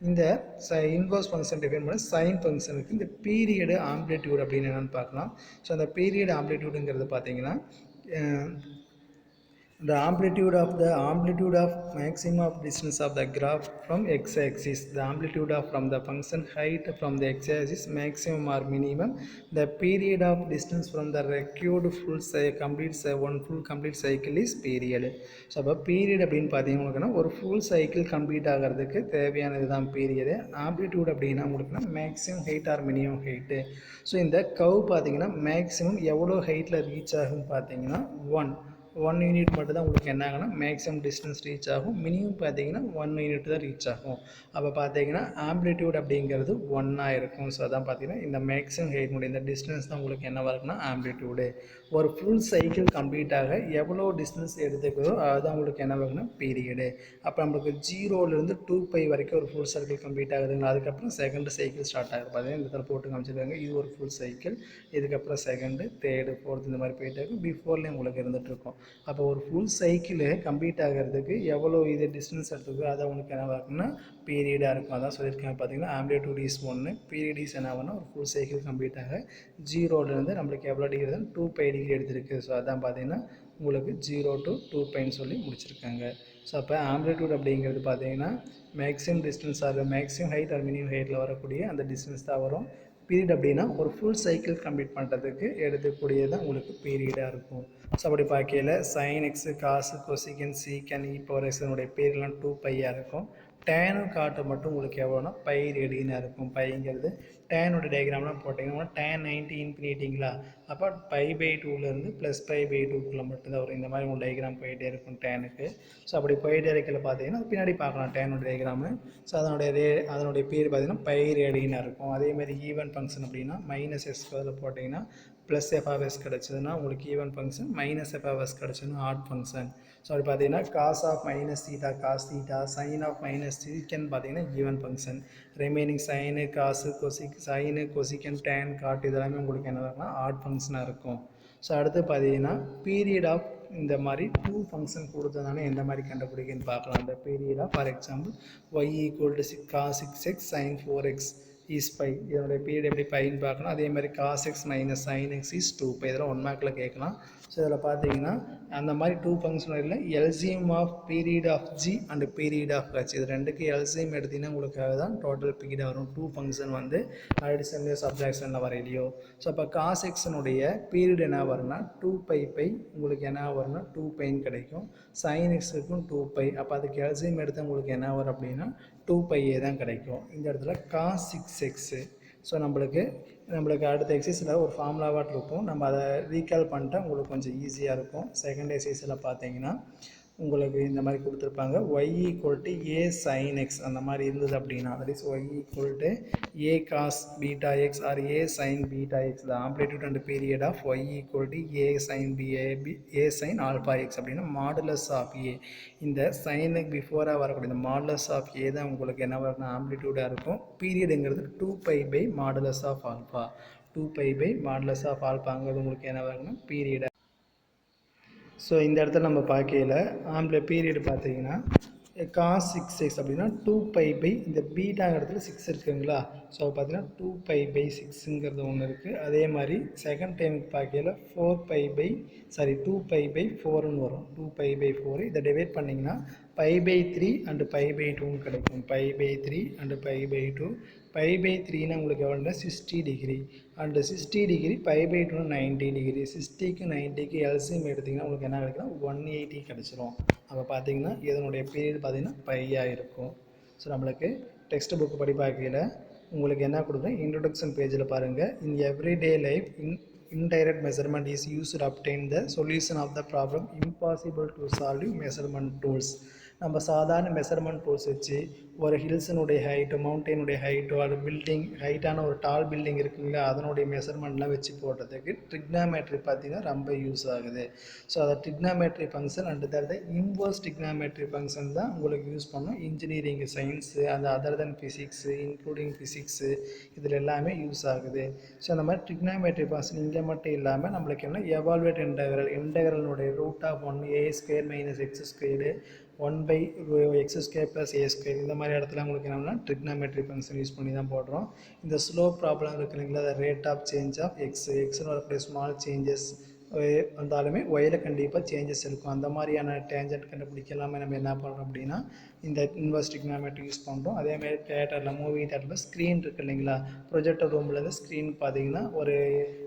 இந்த இன்வர்ஸ் ஃபங்க்ஷன் டிஃபைன் பண்ண சைன் ஃபங்க்ஷனுக்கு இந்த பீரியடு ஆம்ப்ளிடியூட் அப்படின்னு என்னென்னு பார்க்கலாம். ஸோ அந்த பீரியட் ஆம்ப்ளிடியூடுங்கிறது பார்த்தீங்கன்னா The amplitude of maximum of distance of the graph from x-axis. The amplitude of from the function height from the x-axis maximum or minimum. The period of distance from the required one full complete cycle is period. So அப்போ period அப்படின்னு பார்த்தீங்கன்னா ஒரு full cycle complete ஆகிறதுக்கு தேவையானது தான் period. Amplitude அப்படின்னா உங்களுக்குன்னா maximum height or minimum height. So இந்த கவ் பார்த்தீங்கன்னா மேக்ஸிமம் எவ்வளோ ஹைட்டில் ரீச் ஆகும்னு பார்த்தீங்கன்னா 1 யூனிட் மட்டும் தான் உங்களுக்கு என்ன ஆகுனா மேக்ஸிமம் டிஸ்டன்ஸ் ரீச் ஆகும். மினிமம் பார்த்தீங்கன்னா 1 யூனிட் தான் ரீச் ஆகும். அப்போ பார்த்தீங்கன்னா ஆம்ப்ளிடியூட் அப்படிங்கிறது 1 இருக்கும். ஸோ அதான் பார்த்தீங்கன்னா இந்த மேக்ஸிமம் ஹைட்னுடைய இந்த டிஸ்டன்ஸ் தான் உங்களுக்கு என்னவாக இருக்குன்னா ஆம்ப்ளிடியூடு. ஒரு ஃபுல் சைக்கிள் கம்ப்ளீட்டாக எவ்வளோ டிஸ்டன்ஸ் எடுத்துக்கிறதோ அதுதான் உங்களுக்கு என்ன ஆகுனா பீரியடு. அப்போ நம்மளுக்கு 0லேருந்து 2π வரைக்கும் ஒரு ஃபுல் சைக்கிள் கம்ப்ளீட் ஆகுதுங்களா. அதுக்கப்புறம் செகண்ட் சைக்கிள் ஸ்டார்ட் ஆகுது. பார்த்தீங்கன்னா இந்த இடத்துல போட்டு காமிச்சிருக்காங்க. இது ஒரு ஃபுல் சைக்கிள். இதுக்கப்புறம் செகண்டு, தேர்டு, ஃபோர்த்து இந்த மாதிரி போயிட்டு இருக்கும். பிஃபோர்லேயும் உங்களுக்கு இருந்துகிட்ருக்கும். அப்போ ஒரு ஃபுல் சைக்கிள் கம்ப்ளீட் ஆகிறதுக்கு எவ்வளோ இது டிஸ்டன்ஸ் எடுத்துக்கோ அதை உங்களுக்கு என்ன ஆகுன்னா பீரியடாக இருக்கும். அதான் சொல்லியிருக்காங்க பார்த்தீங்கன்னா ஆம்ப்ளிடியூட் இஸ் 1, பீரியட் இஸ் என்ன ஆகுனா ஒரு ஃபுல் சைக்கிள் கம்ப்ளீட் ஆக 0லேருந்து நம்மளுக்கு எவ்வளோ டிகிரி தான் 2π டிகிரி எடுத்துருக்கு. ஸோ அதான் பார்த்தீங்கன்னா உங்களுக்கு 0 to 2πன்னு சொல்லி முடிச்சிருக்காங்க. ஸோ அப்போ ஆம்ப்ளிடியூட் அப்படிங்கிறது பார்த்தீங்கன்னா maximum distance or maximum height or minimum ஹைட்டில் வரக்கூடிய அந்த டிஸ்டன்ஸ் தான் வரும். பீரியட் அப்படின்னா ஒரு ஃபுல் சைக்கிள் கம்ப்ளீட் பண்ணுறதுக்கு எடுத்துக்கூடியது தான் உங்களுக்கு பீரியடாக இருக்கும். ஸோ அப்படி பார்க்கையில் சைன் எக்ஸு, காசு, கொசிகன், சீக்கன், e⁻x பேர்லாம் 2πயாக இருக்கும். டேனு காட்டு மட்டும் உங்களுக்கு எவ்வளோனா பை ரேடியனாக இருக்கும். பைங்கிறது டேனோட டயக்ராம்லாம் போட்டிங்கன்னா டேன் 90 இன்ஃபினிட்டிங்களா. அப்போ π/2லேருந்து +π/2க்குள்ளே மட்டும்தான் வரும். இந்த மாதிரி உங்கள் டயக்ராம் போயிட்டே இருக்கும் டேனுக்கு. ஸோ அப்படி போயிட்டே இருக்கல பார்த்தீங்கன்னா பின்னாடி பார்க்கலாம் டேனோட டயக்ராமு. ஸோ அதனுடைய பேர் பார்த்தீங்கன்னா பை ரேடியனாக இருக்கும். அதேமாதிரி ஈவன் ஃபங்க்ஷன் அப்படின்னா -s² போட்டிங்கன்னா +f(s) கிடச்சதுன்னா உங்களுக்கு ஈவன் ஃபங்க்ஷன், -f(s) கிடச்சதுன்னா ஆட் ஃபங்க்ஷன். ஸோ அப்படி பார்த்தீங்கன்னா cos of -θ cos theta, sine of -sec பார்த்தீங்கன்னா ஈவன் ஃபங்க்ஷன். ரிமைனிங் சைனு, காசு, கொசிக்கன், டேன், காட் இதெல்லாமே உங்களுக்கு என்ன இருக்குன்னா ஆட் ஃபங்க்ஷனாக இருக்கும். ஸோ அடுத்து பார்த்தீங்கன்னா பீரியட் ஆஃப் இந்த மாதிரி 2 ஃபங்க்ஷன் கொடுத்ததானே எந்த மாதிரி கண்டுபிடிக்குன்னு பார்க்கலாம். அந்த period of for example y = cos 6x sin 4x is π. இதனுடைய பீரியட் எப்படி பைன்னு பார்க்கணும். அதே மாதிரி cos x - sin x is 2π. இதெல்லாம் 1 மார்க்கில் கேட்கலாம். ஸோ இதில் பார்த்தீங்கன்னா அந்த மாதிரி 2 ஃபங்க்ஷன் இல்லை LCM of period of G and period of H இது ரெண்டுக்கு எல்சிஎம் எடுத்திங்கன்னா உங்களுக்காக தான் டோட்டல் பீரியட் வரும். 2 ஃபங்க்ஷன் வந்து அடிஷன்லையோ சப்ட்ராக்ஷனில் வரையிலையோ. ஸோ அப்போ cos xனுடைய பீரியட் என்ன வரும்னா 2π உங்களுக்கு என்ன வரும்னா 2πன்னு கிடைக்கும். sin xக்கும் 2π. அப்போ அதுக்கு எல்சிஎம் எடுத்து உங்களுக்கு என்ன வரும் அப்படின்னா 2π தான் கிடைக்கும். இந்த இடத்துல cos 6x. ஸோ நம்மளுக்கு அடுத்த எக்ஸசைஸில் ஒரு ஃபார்முலாவாக இருக்கும். நம்ம அதை ரீகால் பண்ணிட்டா உங்களுக்கு கொஞ்சம் ஈஸியாக இருக்கும். செகண்ட் எக்ஸசைஸில் பார்த்தீங்கன்னா உங்களுக்கு இந்த மாதிரி கொடுத்துருப்பாங்க. y = a sin x அந்த மாதிரி இருந்தது அப்படின்னா that is y = a cos beta x or a sin beta x. the amplitude and period of y = a sin alpha x அப்படின்னா மாடுலஸ் ஆஃப் a. இந்த சைனுக்கு பிஃபோராக வரக்கூடிய இந்த மாடுலஸ் ஆஃப் a தான் உங்களுக்கு என்ன வரும்னா ஆம்ப்ளிடியூடாக இருக்கும். பீரியடுங்கிறது 2π/மாடுலஸ் ஆஃப் ஆல்ஃபா. 2π/மாடுலஸ் ஆஃப் ஆல்ஃபாங்கிறது உங்களுக்கு என்ன வரும்னா பீரியட். ஸோ இந்த இடத்துல நம்ம பார்க்கையில் பீரியட் பார்த்தீங்கன்னா cos 6x அப்படின்னா 2π/ இந்த பீட்டாங்க இடத்துல 6 இருக்குங்களா. ஸோ பார்த்தீங்கன்னா 2π/6ங்கிறது ஒன்று இருக்குது. அதே மாதிரி செகண்ட் டைமுக்கு பார்க்கையில் 2π/4ன்னு வரும். 2π/4 இதை டிவைட் பண்ணிங்கன்னா π/3 அண்டு π/2ன்னு கிடைக்கும். π/3 அண்டு π/2. π/3னா உங்களுக்கு எவ்வளோனா 60 டிகிரி அண்டு 60 டிகிரி π/2னா 90 டிகிரி. 60க்கு 90க்கு எல்சிஎம் எடுத்திங்கன்னா உங்களுக்கு என்ன கிடைக்குன்னா 180 கிடச்சிரும். அப்போ பார்த்தீங்கன்னா இதனுடைய பீரியட் பார்த்தீங்கன்னா பையாக இருக்கும். ஸோ நம்மளுக்கு டெக்ஸ்ட் புக் படி பார்க்கையில் உங்களுக்கு என்ன கொடுக்குறேன் இன்ட்ரொடக்ஷன் பேஜில் பாருங்கள். In everyday life indirect measurement is used to obtain the solution of the problem impossible to solve measurement tools. நம்ம சாதாரண மெஷர்மெண்ட் டூல்ஸ் வச்சு ஒரு ஹில்ஸினுடைய ஹைட்டு, மவுண்டெயினுடைய ஹைட்டோ அது பில்டிங் ஹைட்டான ஒரு டால் பில்டிங் இருக்குங்களா அதனுடைய மெஷர்மெண்ட்லாம் வச்சு போடுறதுக்கு ட்ரிக்னாமெட்ரி பார்த்திங்கன்னா ரொம்ப யூஸ் ஆகுது. ஸோ அதை trigonometry function and that inverse trigonometry function தான் உங்களுக்கு யூஸ் பண்ணோம். இன்ஜினியரிங், சயின்ஸு, அந்த அதர் தென் ஃபிசிக்ஸு இன்க்ளூடிங் ஃபிசிக்ஸு இதில் எல்லாமே யூஸ் ஆகுது. ஸோ அந்த மாதிரி ட்ரிக்னாமெட்ரி ஃபங்க்ஷன் இங்கே மட்டும் இல்லாமல் நம்மளுக்கு என்ன evaluate இன்டெக்ரலுடைய root of 1a² - x², 1/x² + a² இந்த மாதிரி இடத்துல உங்களுக்கு என்னென்னா ட்ரிக்னாமெட்ரி ஃபங்க்ஷன் யூஸ் பண்ணி தான் போடுறோம். இந்த ஸ்லோ ப்ராப்ளம் இருக்குங்களா, ரேட் ஆஃப் சேஞ்ச் ஆஃப் எக்ஸ்னு வரக்கூடிய ஸ்மால் சேஞ்சஸ் வந்தாலுமே ஒயில் கண்டிப்பாக சேஞ்சஸ் இருக்கும். அந்த மாதிரியான டேஞ்சன்ட் கண்டுபிடிக்கலாமே நம்ம என்ன பண்ணுறோம் அப்படின்னா இந்த இன்வெர்ஸ் ட்ரிக்னாமெட்ரி யூஸ் பண்ணுறோம். அதேமாதிரி தேட்டரில் மூவி தேட்டரில் ஸ்க்ரீன் இருக்குது இல்லைங்களா, ப்ரொஜெக்டர் ரூம்லேருந்து ஸ்க்ரீன் பார்த்தீங்கன்னா ஒரு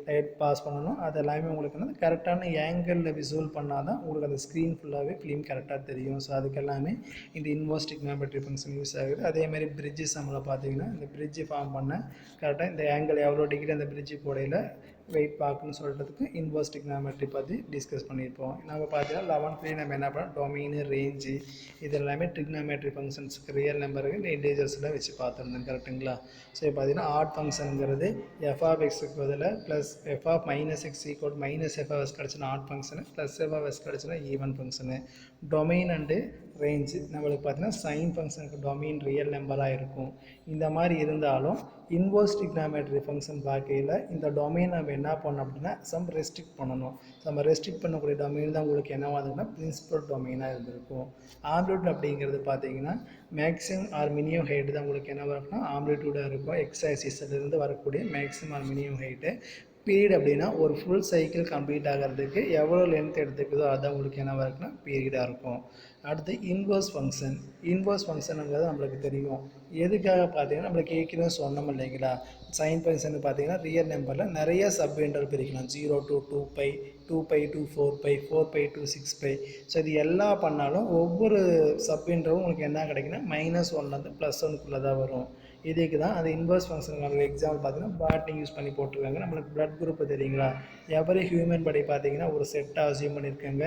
லைட் பாஸ் பண்ணணும். அது எல்லாமே உங்களுக்கு வந்து கரெக்டான ஏங்கிளில் விசுவல் பண்ணால் தான் உங்களுக்கு அந்த ஸ்க்ரீன் ஃபுல்லாகவே ஃபிலிம் கரெக்டாக தெரியும். ஸோ அதுக்கு எல்லாமே இந்த இன்வெர்ஸ் ட்ரிக்னாமெட்ரி ஃபங்க்ஷன் யூஸ் ஆகுது. அதேமாதிரி பிரிட்ஜு சம்மில் பார்த்தீங்கன்னா இந்த பிரிட்ஜு ஃபார்ம் பண்ண கரெக்டாக இந்த ஆங்கிள் எவ்வளோ டிகிரி அந்த பிரிட்ஜு போடையில் வெயிட் பார்க்கணும்னு சொல்கிறதுக்கு இன்வெர்ஸ் ட்ரிக்னாமெட்ரி பற்றி டிஸ்கஸ் பண்ணியிருப்போம். நம்ம பார்த்தீங்கன்னா 11th நம்ம என்ன பண்ணோம், டொமைனு, ரேஞ்சு இது எல்லாமே ட்ரிக்னாமெட்ரி ஃபங்க்ஷன்ஸுக்கு ரியல் நம்பருக்கு இன்டீஜர்ஸில் வச்சு பார்த்துருந்தோம். கரெக்டுங்களா? ஸோ பார்த்தீங்கன்னா ஆட் ஃபங்க்ஷனுங்கிறது எஃப் ஆஃப் எக்ஸுக்கு பதில் plus f of minus x equal minus f of s கிடச்சுன்னா odd function, plus f of s கிடச்சுன்னா even function. Domain and range நம்மளுக்கு பார்த்தீங்கன்னா சைன் ஃபங்க்ஷனுக்கு டொமைன் ரியல் நம்பராக இருக்கும். இந்த மாதிரி இருந்தாலும் இன்வெர்ஸ் ட்ரிக்னாமெட்ரி ஃபங்க்ஷன் பார்க்கையில் இந்த டொமைன் நம்ம என்ன பண்ணணும் அப்படின்னா சம் ரெஸ்ட்ரிக்ட் பண்ணணும். நம்ம ரெஸ்ட்ரிக்ட் பண்ணக்கூடிய டொமைன் தான் உங்களுக்கு என்னவாதுன்னா பிரின்சிபல் டொமைனாக இருந்திருக்கும். ஆம்ப்ளிட்யூட் அப்படிங்கிறது பார்த்தீங்கன்னா மேக்ஸிமம் ஆர் மினிமம் ஹைட்டு தான் உங்களுக்கு என்ன இருக்குன்னா ஆம்ப்ளிட்யூடாக இருக்கும். எக்ஸ் ஆக்சிஸ்லேருந்து வரக்கூடிய maximum R minimum height. Period அப்படின்னா ஒரு ஃபுல் சைக்கிள் கம்ப்ளீட் ஆகிறதுக்கு எவ்வளோ லென்த் எடுத்துக்குதோ அதுதான் உங்களுக்கு என்னவாக இருக்குன்னா பீரியடாக இருக்கும். அடுத்து இன்வெர்ஸ் ஃபங்க்ஷன். இன்வெர்ஸ் ஃபங்க்ஷனுங்கிறது நம்மளுக்கு தெரியும். எதுக்காக பார்த்தீங்கன்னா நம்மளுக்கு ஏற்கனவே சொன்னோம் இல்லைங்களா, சைன் ஃபங்க்ஷன் பார்த்தீங்கன்னா ரியல் நம்பரில் நிறைய சப் இன்டர்வல் பிரிக்கலாம். 0 to 2π, 2π to 4π, 4π to 6π. ஸோ இது எல்லாம் பண்ணாலும் ஒவ்வொரு சப் இன்டர்வலும் உங்களுக்கு என்ன கிடைக்குன்னா -1லேருந்து +1க்குள்ளே தான் வரும். இதுக்கு தான் அது இன்வெர்ஸ் ஃபங்க்ஷனுக்கான எக்ஸாம்பிள் பார்த்தீங்கன்னா பாட்னிங் யூஸ் பண்ணி போட்டிருக்காங்க. நம்மளுக்கு பிளட் குரூப் தெரியுங்களா, எவரி ஹியூமன் பாடி பார்த்தீங்கன்னா ஒரு செட்டாக அசியூம் பண்ணியிருக்காங்க.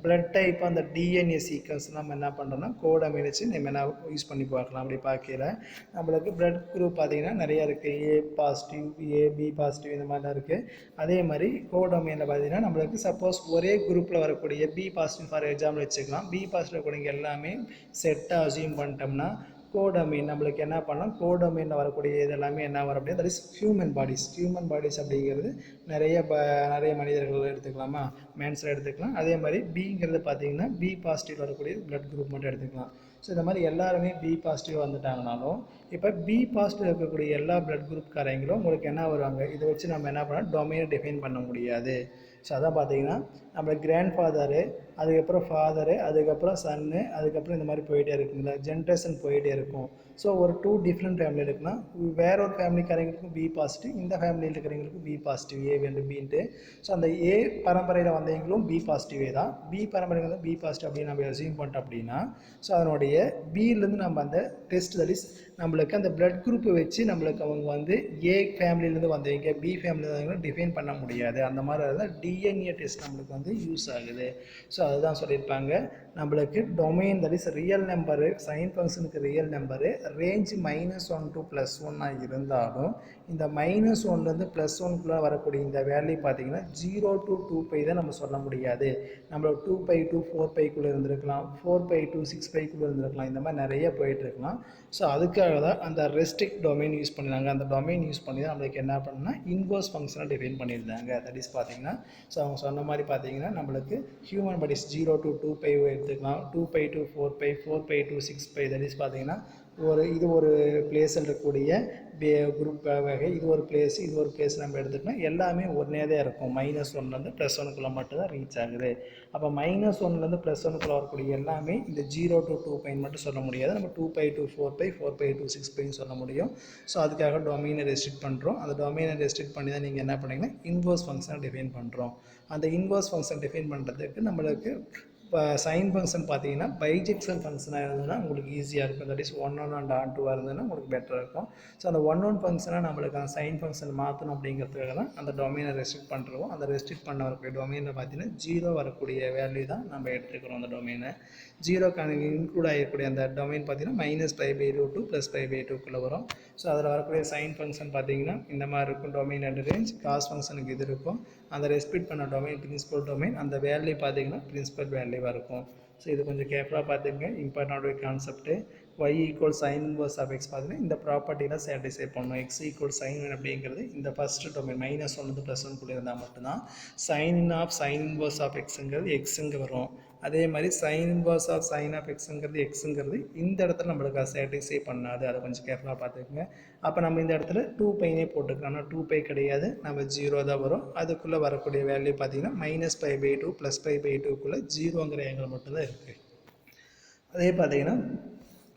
பிளட் டைப் அந்த டிஎன்ஏ சீக்வன்ஸ் நம்ம என்ன பண்ணுறோம்னா கோட் அமைச்சு நம்ம என்ன யூஸ் பண்ணி பார்க்கலாம். அப்படி பார்க்கல நம்மளுக்கு பிளட் குரூப் பார்த்தீங்கன்னா நிறையா இருக்குது. ஏ பாசிட்டிவ், ஏபி பாசிட்டிவ் இந்த மாதிரிலாம் இருக்குது. அதே மாதிரி கோடொமைனில் பார்த்தீங்கன்னா நம்மளுக்கு சப்போஸ் ஒரே குரூப்பில் வரக்கூடிய பி பாசிட்டிவ் ஃபார் எக்ஸாம்பிள் வச்சுக்கலாம். பி பாசிட்டிவ் வரக்கூடிய எல்லாமே செட்டாக அசியூம் பண்ணிட்டோம்னா கோடொமைன் நம்மளுக்கு என்ன பண்ணலாம், கோடொமைனில் வரக்கூடிய இது எல்லாமே என்ன வரும் அப்படின்னா that is human bodies. Human bodies அப்படிங்கிறது நிறைய மனிதர்கள் எடுத்துக்கலாமா, மேன்ஸில் எடுத்துக்கலாம். அதே மாதிரி பிங்கிறது பார்த்தீங்கன்னா பி பாசிட்டிவ் வரக்கூடிய பிளட் குரூப் மட்டும் எடுத்துக்கலாம். ஸோ இந்த மாதிரி எல்லாருமே பி பாசிட்டிவ் வந்துட்டாங்கனாலும் இப்போ பி பாசிட்டிவ் இருக்கக்கூடிய எல்லா பிளட் குரூப்காரங்களும் உங்களுக்கு என்ன வருவாங்க, இதை வச்சு நம்ம என்ன பண்ணால் டொமைனை டிஃபைன் பண்ண முடியாது. ஸோ அதான் பார்த்தீங்கன்னா நம்மளுக்கு கிராண்ட் ஃபாதரு, அதுக்கப்புறம் ஃபாதரு, அதுக்கப்புறம் சன்னு, அதுக்கப்புறம் இந்த மாதிரி போயிட்டே இருக்குங்களா, ஜென்ரேஷன் போயிட்டே இருக்கும். ஸோ ஒரு 2 டிஃப்ரெண்ட் ஃபேமிலி இருக்குன்னா வேற ஒரு ஃபேமிலிக்காரங்களுக்கும் பி பாசிட்டிவ், இந்த ஃபேமிலியில் இருக்கிறவங்களுக்கும் பி பாசிட்டிவ், ஏ வேண்டு பின்ட்டு. ஸோ அந்த ஏ பரம்பரையில் வந்தவங்களும் பி பாசிட்டிவே தான். பி பரம்பரையில் வந்து பி பாசிட்டிவ் அப்படின்னு நம்ம அசியூம் பண்ணிட்டோம் அப்படின்னா ஸோ அதனுடைய பியிலேருந்து நம்ம அந்த டெஸ்ட் தட் இஸ் நம்மளுக்கு அந்த பிளட் குரூப்பை வச்சு நம்மளுக்கு அவங்க வந்து ஏ ஃபேமிலியிலேருந்து வந்தவங்க பி ஃபேமிலியிலேருந்து டிஃபைன் பண்ண முடியாது. அந்த மாதிரி இருந்தால் டிஎன்ஏ டெஸ்ட் நம்மளுக்கு வந்து யூஸ் ஆகுது. ஸோ அதுதான் சொல்லியிருப்பாங்க நம்மளுக்கு domain that is real number, sine ஃபங்க்ஷனுக்கு ரியல் நம்பரு, ரேஞ்சு -1 to +1 இருந்தாலும் இந்த -1லேருந்து +1குள்ளே வரக்கூடிய இந்த வேல்யூ பார்த்தீங்கன்னா 0 to 2π தான் நம்ம சொல்ல முடியாது. நம்மளோட 2π to 4πக்குள்ளே இருந்திருக்கலாம், 4π to 6πக்குள்ளே இருந்திருக்கலாம். இந்த மாதிரி நிறைய போயிட்டுருக்கலாம். ஸோ அதுக்காக தான் அந்த ரெஸ்ட்ரிக்ட் டொமைன் யூஸ் பண்ணியிருந்தாங்க. அந்த டொமைன் யூஸ் பண்ணி தான் நம்மளுக்கு என்ன பண்ணால் இன்வெர்ஸ் ஃபங்க்ஷனை டிஃபைன் பண்ணியிருந்தாங்க. தட் இஸ் பார்த்தீங்கன்னா ஸோ அவங்க சொன்ன மாதிரி பார்த்தீங்கன்னா நம்மளுக்கு ஹியூமன் பாடிஸ் 0 to 2π எடுத்துக்கலாம், 2π to 4π, 4π to 6π. தட் இஸ் பார்த்தீங்கன்னா இது ஒரு பிளேஸில் இருக்கக்கூடிய குரூப் வகை, இது ஒரு பிளேஸ், இது ஒரு பிளேஸ் நம்ம எடுத்துக்கிட்டோம்னா எல்லாமே ஒன்றே தான் இருக்கும். -1லேருந்து +1குள்ளே மட்டும் தான் ரீச் ஆகுது. அப்போ -1லேருந்து +1குள்ளே வரக்கூடிய எல்லாமே இந்த 0 to 2π மட்டும் சொல்ல முடியாது. நம்ம 2π to 4π, 4π to 6πன்னு சொல்ல முடியும். ஸோ அதுக்காக டொமைனை ரெஸ்ட்ரிக்ட் பண்ணுறோம். அந்த டொமைனை ரெஸ்ட்ரிக்ட் பண்ணி தான் நீங்கள் என்ன பண்ணீங்கன்னா இன்வெர்ஸ் ஃபங்க்ஷனை டிஃபைன் பண்ணுறோம். அந்த இன்வெர்ஸ் ஃபங்க்ஷன் டிஃபைன் பண்ணுறதுக்கு நம்மளுக்கு இப்போ சைன் ஃபங்க்ஷன் பார்த்தீங்கன்னா பைஜெக்ஷன் ஃபங்க்ஷனாக இருந்ததுன்னா உங்களுக்கு ஈஸியாக இருக்கும். தட் இஸ் 1 and 2 இருந்ததுன்னா உங்களுக்கு பெட்டராக இருக்கும். ஸோ அந்த 1 ஃபங்க்ஷனாக நம்மளுக்கு அந்த சைன் ஃபங்க்ஷன் மாற்றணும் அப்படிங்கிறதுக்காக தான் அந்த டொமைனை ரெஸ்ட்ரிக்ட் பண்ணுறோம். அந்த ரெஸ்ட்ரிக்ட் பண்ண வரக்கூடிய டொமைனில் பார்த்தீங்கன்னா 0 வரக்கூடிய வேல்யூ தான் நம்ம எடுத்துக்கிறோம். அந்த டொமைனை 0க்கான இன்க்ளூட் ஆகிருக்கக்கூடிய அந்த டொமைன் பார்த்தீங்கன்னா -π/2 to +π/2க்குள்ளே வரும். ஸோ அதில் வரக்கூடிய சைன் ஃபங்க்ஷன் பார்த்தீங்கன்னா இந்த மாதிரி இருக்கும். டொமைன் அண்ட் ரேஞ்ச் காஸ் ஃபங்க்ஷனுக்கு இது இருக்கும். அந்த ரெஸ்ட்ரிக்ட் பண்ண டொமைன் பிரின்சிபல் டொமைன், அந்த வேல்யூ பார்த்தீங்கன்னா பிரின்சிபல் வேல்யூவாக இருக்கும். ஸோ இது கொஞ்சம் கேர்ஃபுல்லாக பார்த்துங்க. Important concept y = sin inverse of x பார்த்தீங்கன்னா இந்த ப்ராப்பர்ட்டியில் சாட்டிஸ்ஃபை பண்ணணும். x = sin அப்படிங்கிறது இந்த ஃபஸ்ட்டு டொமைன் -1லேருந்து +1குள்ளே இருந்தால் மட்டும்தான் sin inverse of xங்கிறது எக்ஸுங்க வரும். அதே மாதிரி sine inverse of sine of எக்ஸுங்கிறது இந்த இடத்துல நம்மளுக்கு சாட்டிஸ்ஃபை பண்ணாது, அதை கொஞ்சம் கேர்ஃபுல்லாக பார்த்துக்குங்க. அப்போ நம்ம இந்த இடத்துல 2πனே போட்டுக்கலாம். ஆனால் 2π கிடையாது, நம்ம 0 தான் வரும். அதுக்குள்ளே வரக்கூடிய வேல்யூ பார்த்தீங்கன்னா -π/2 +π/2க்குள்ளே 0ங்கிற ஆங்கிள் மட்டும்தான் இருக்குது. அதே பார்த்தீங்கன்னா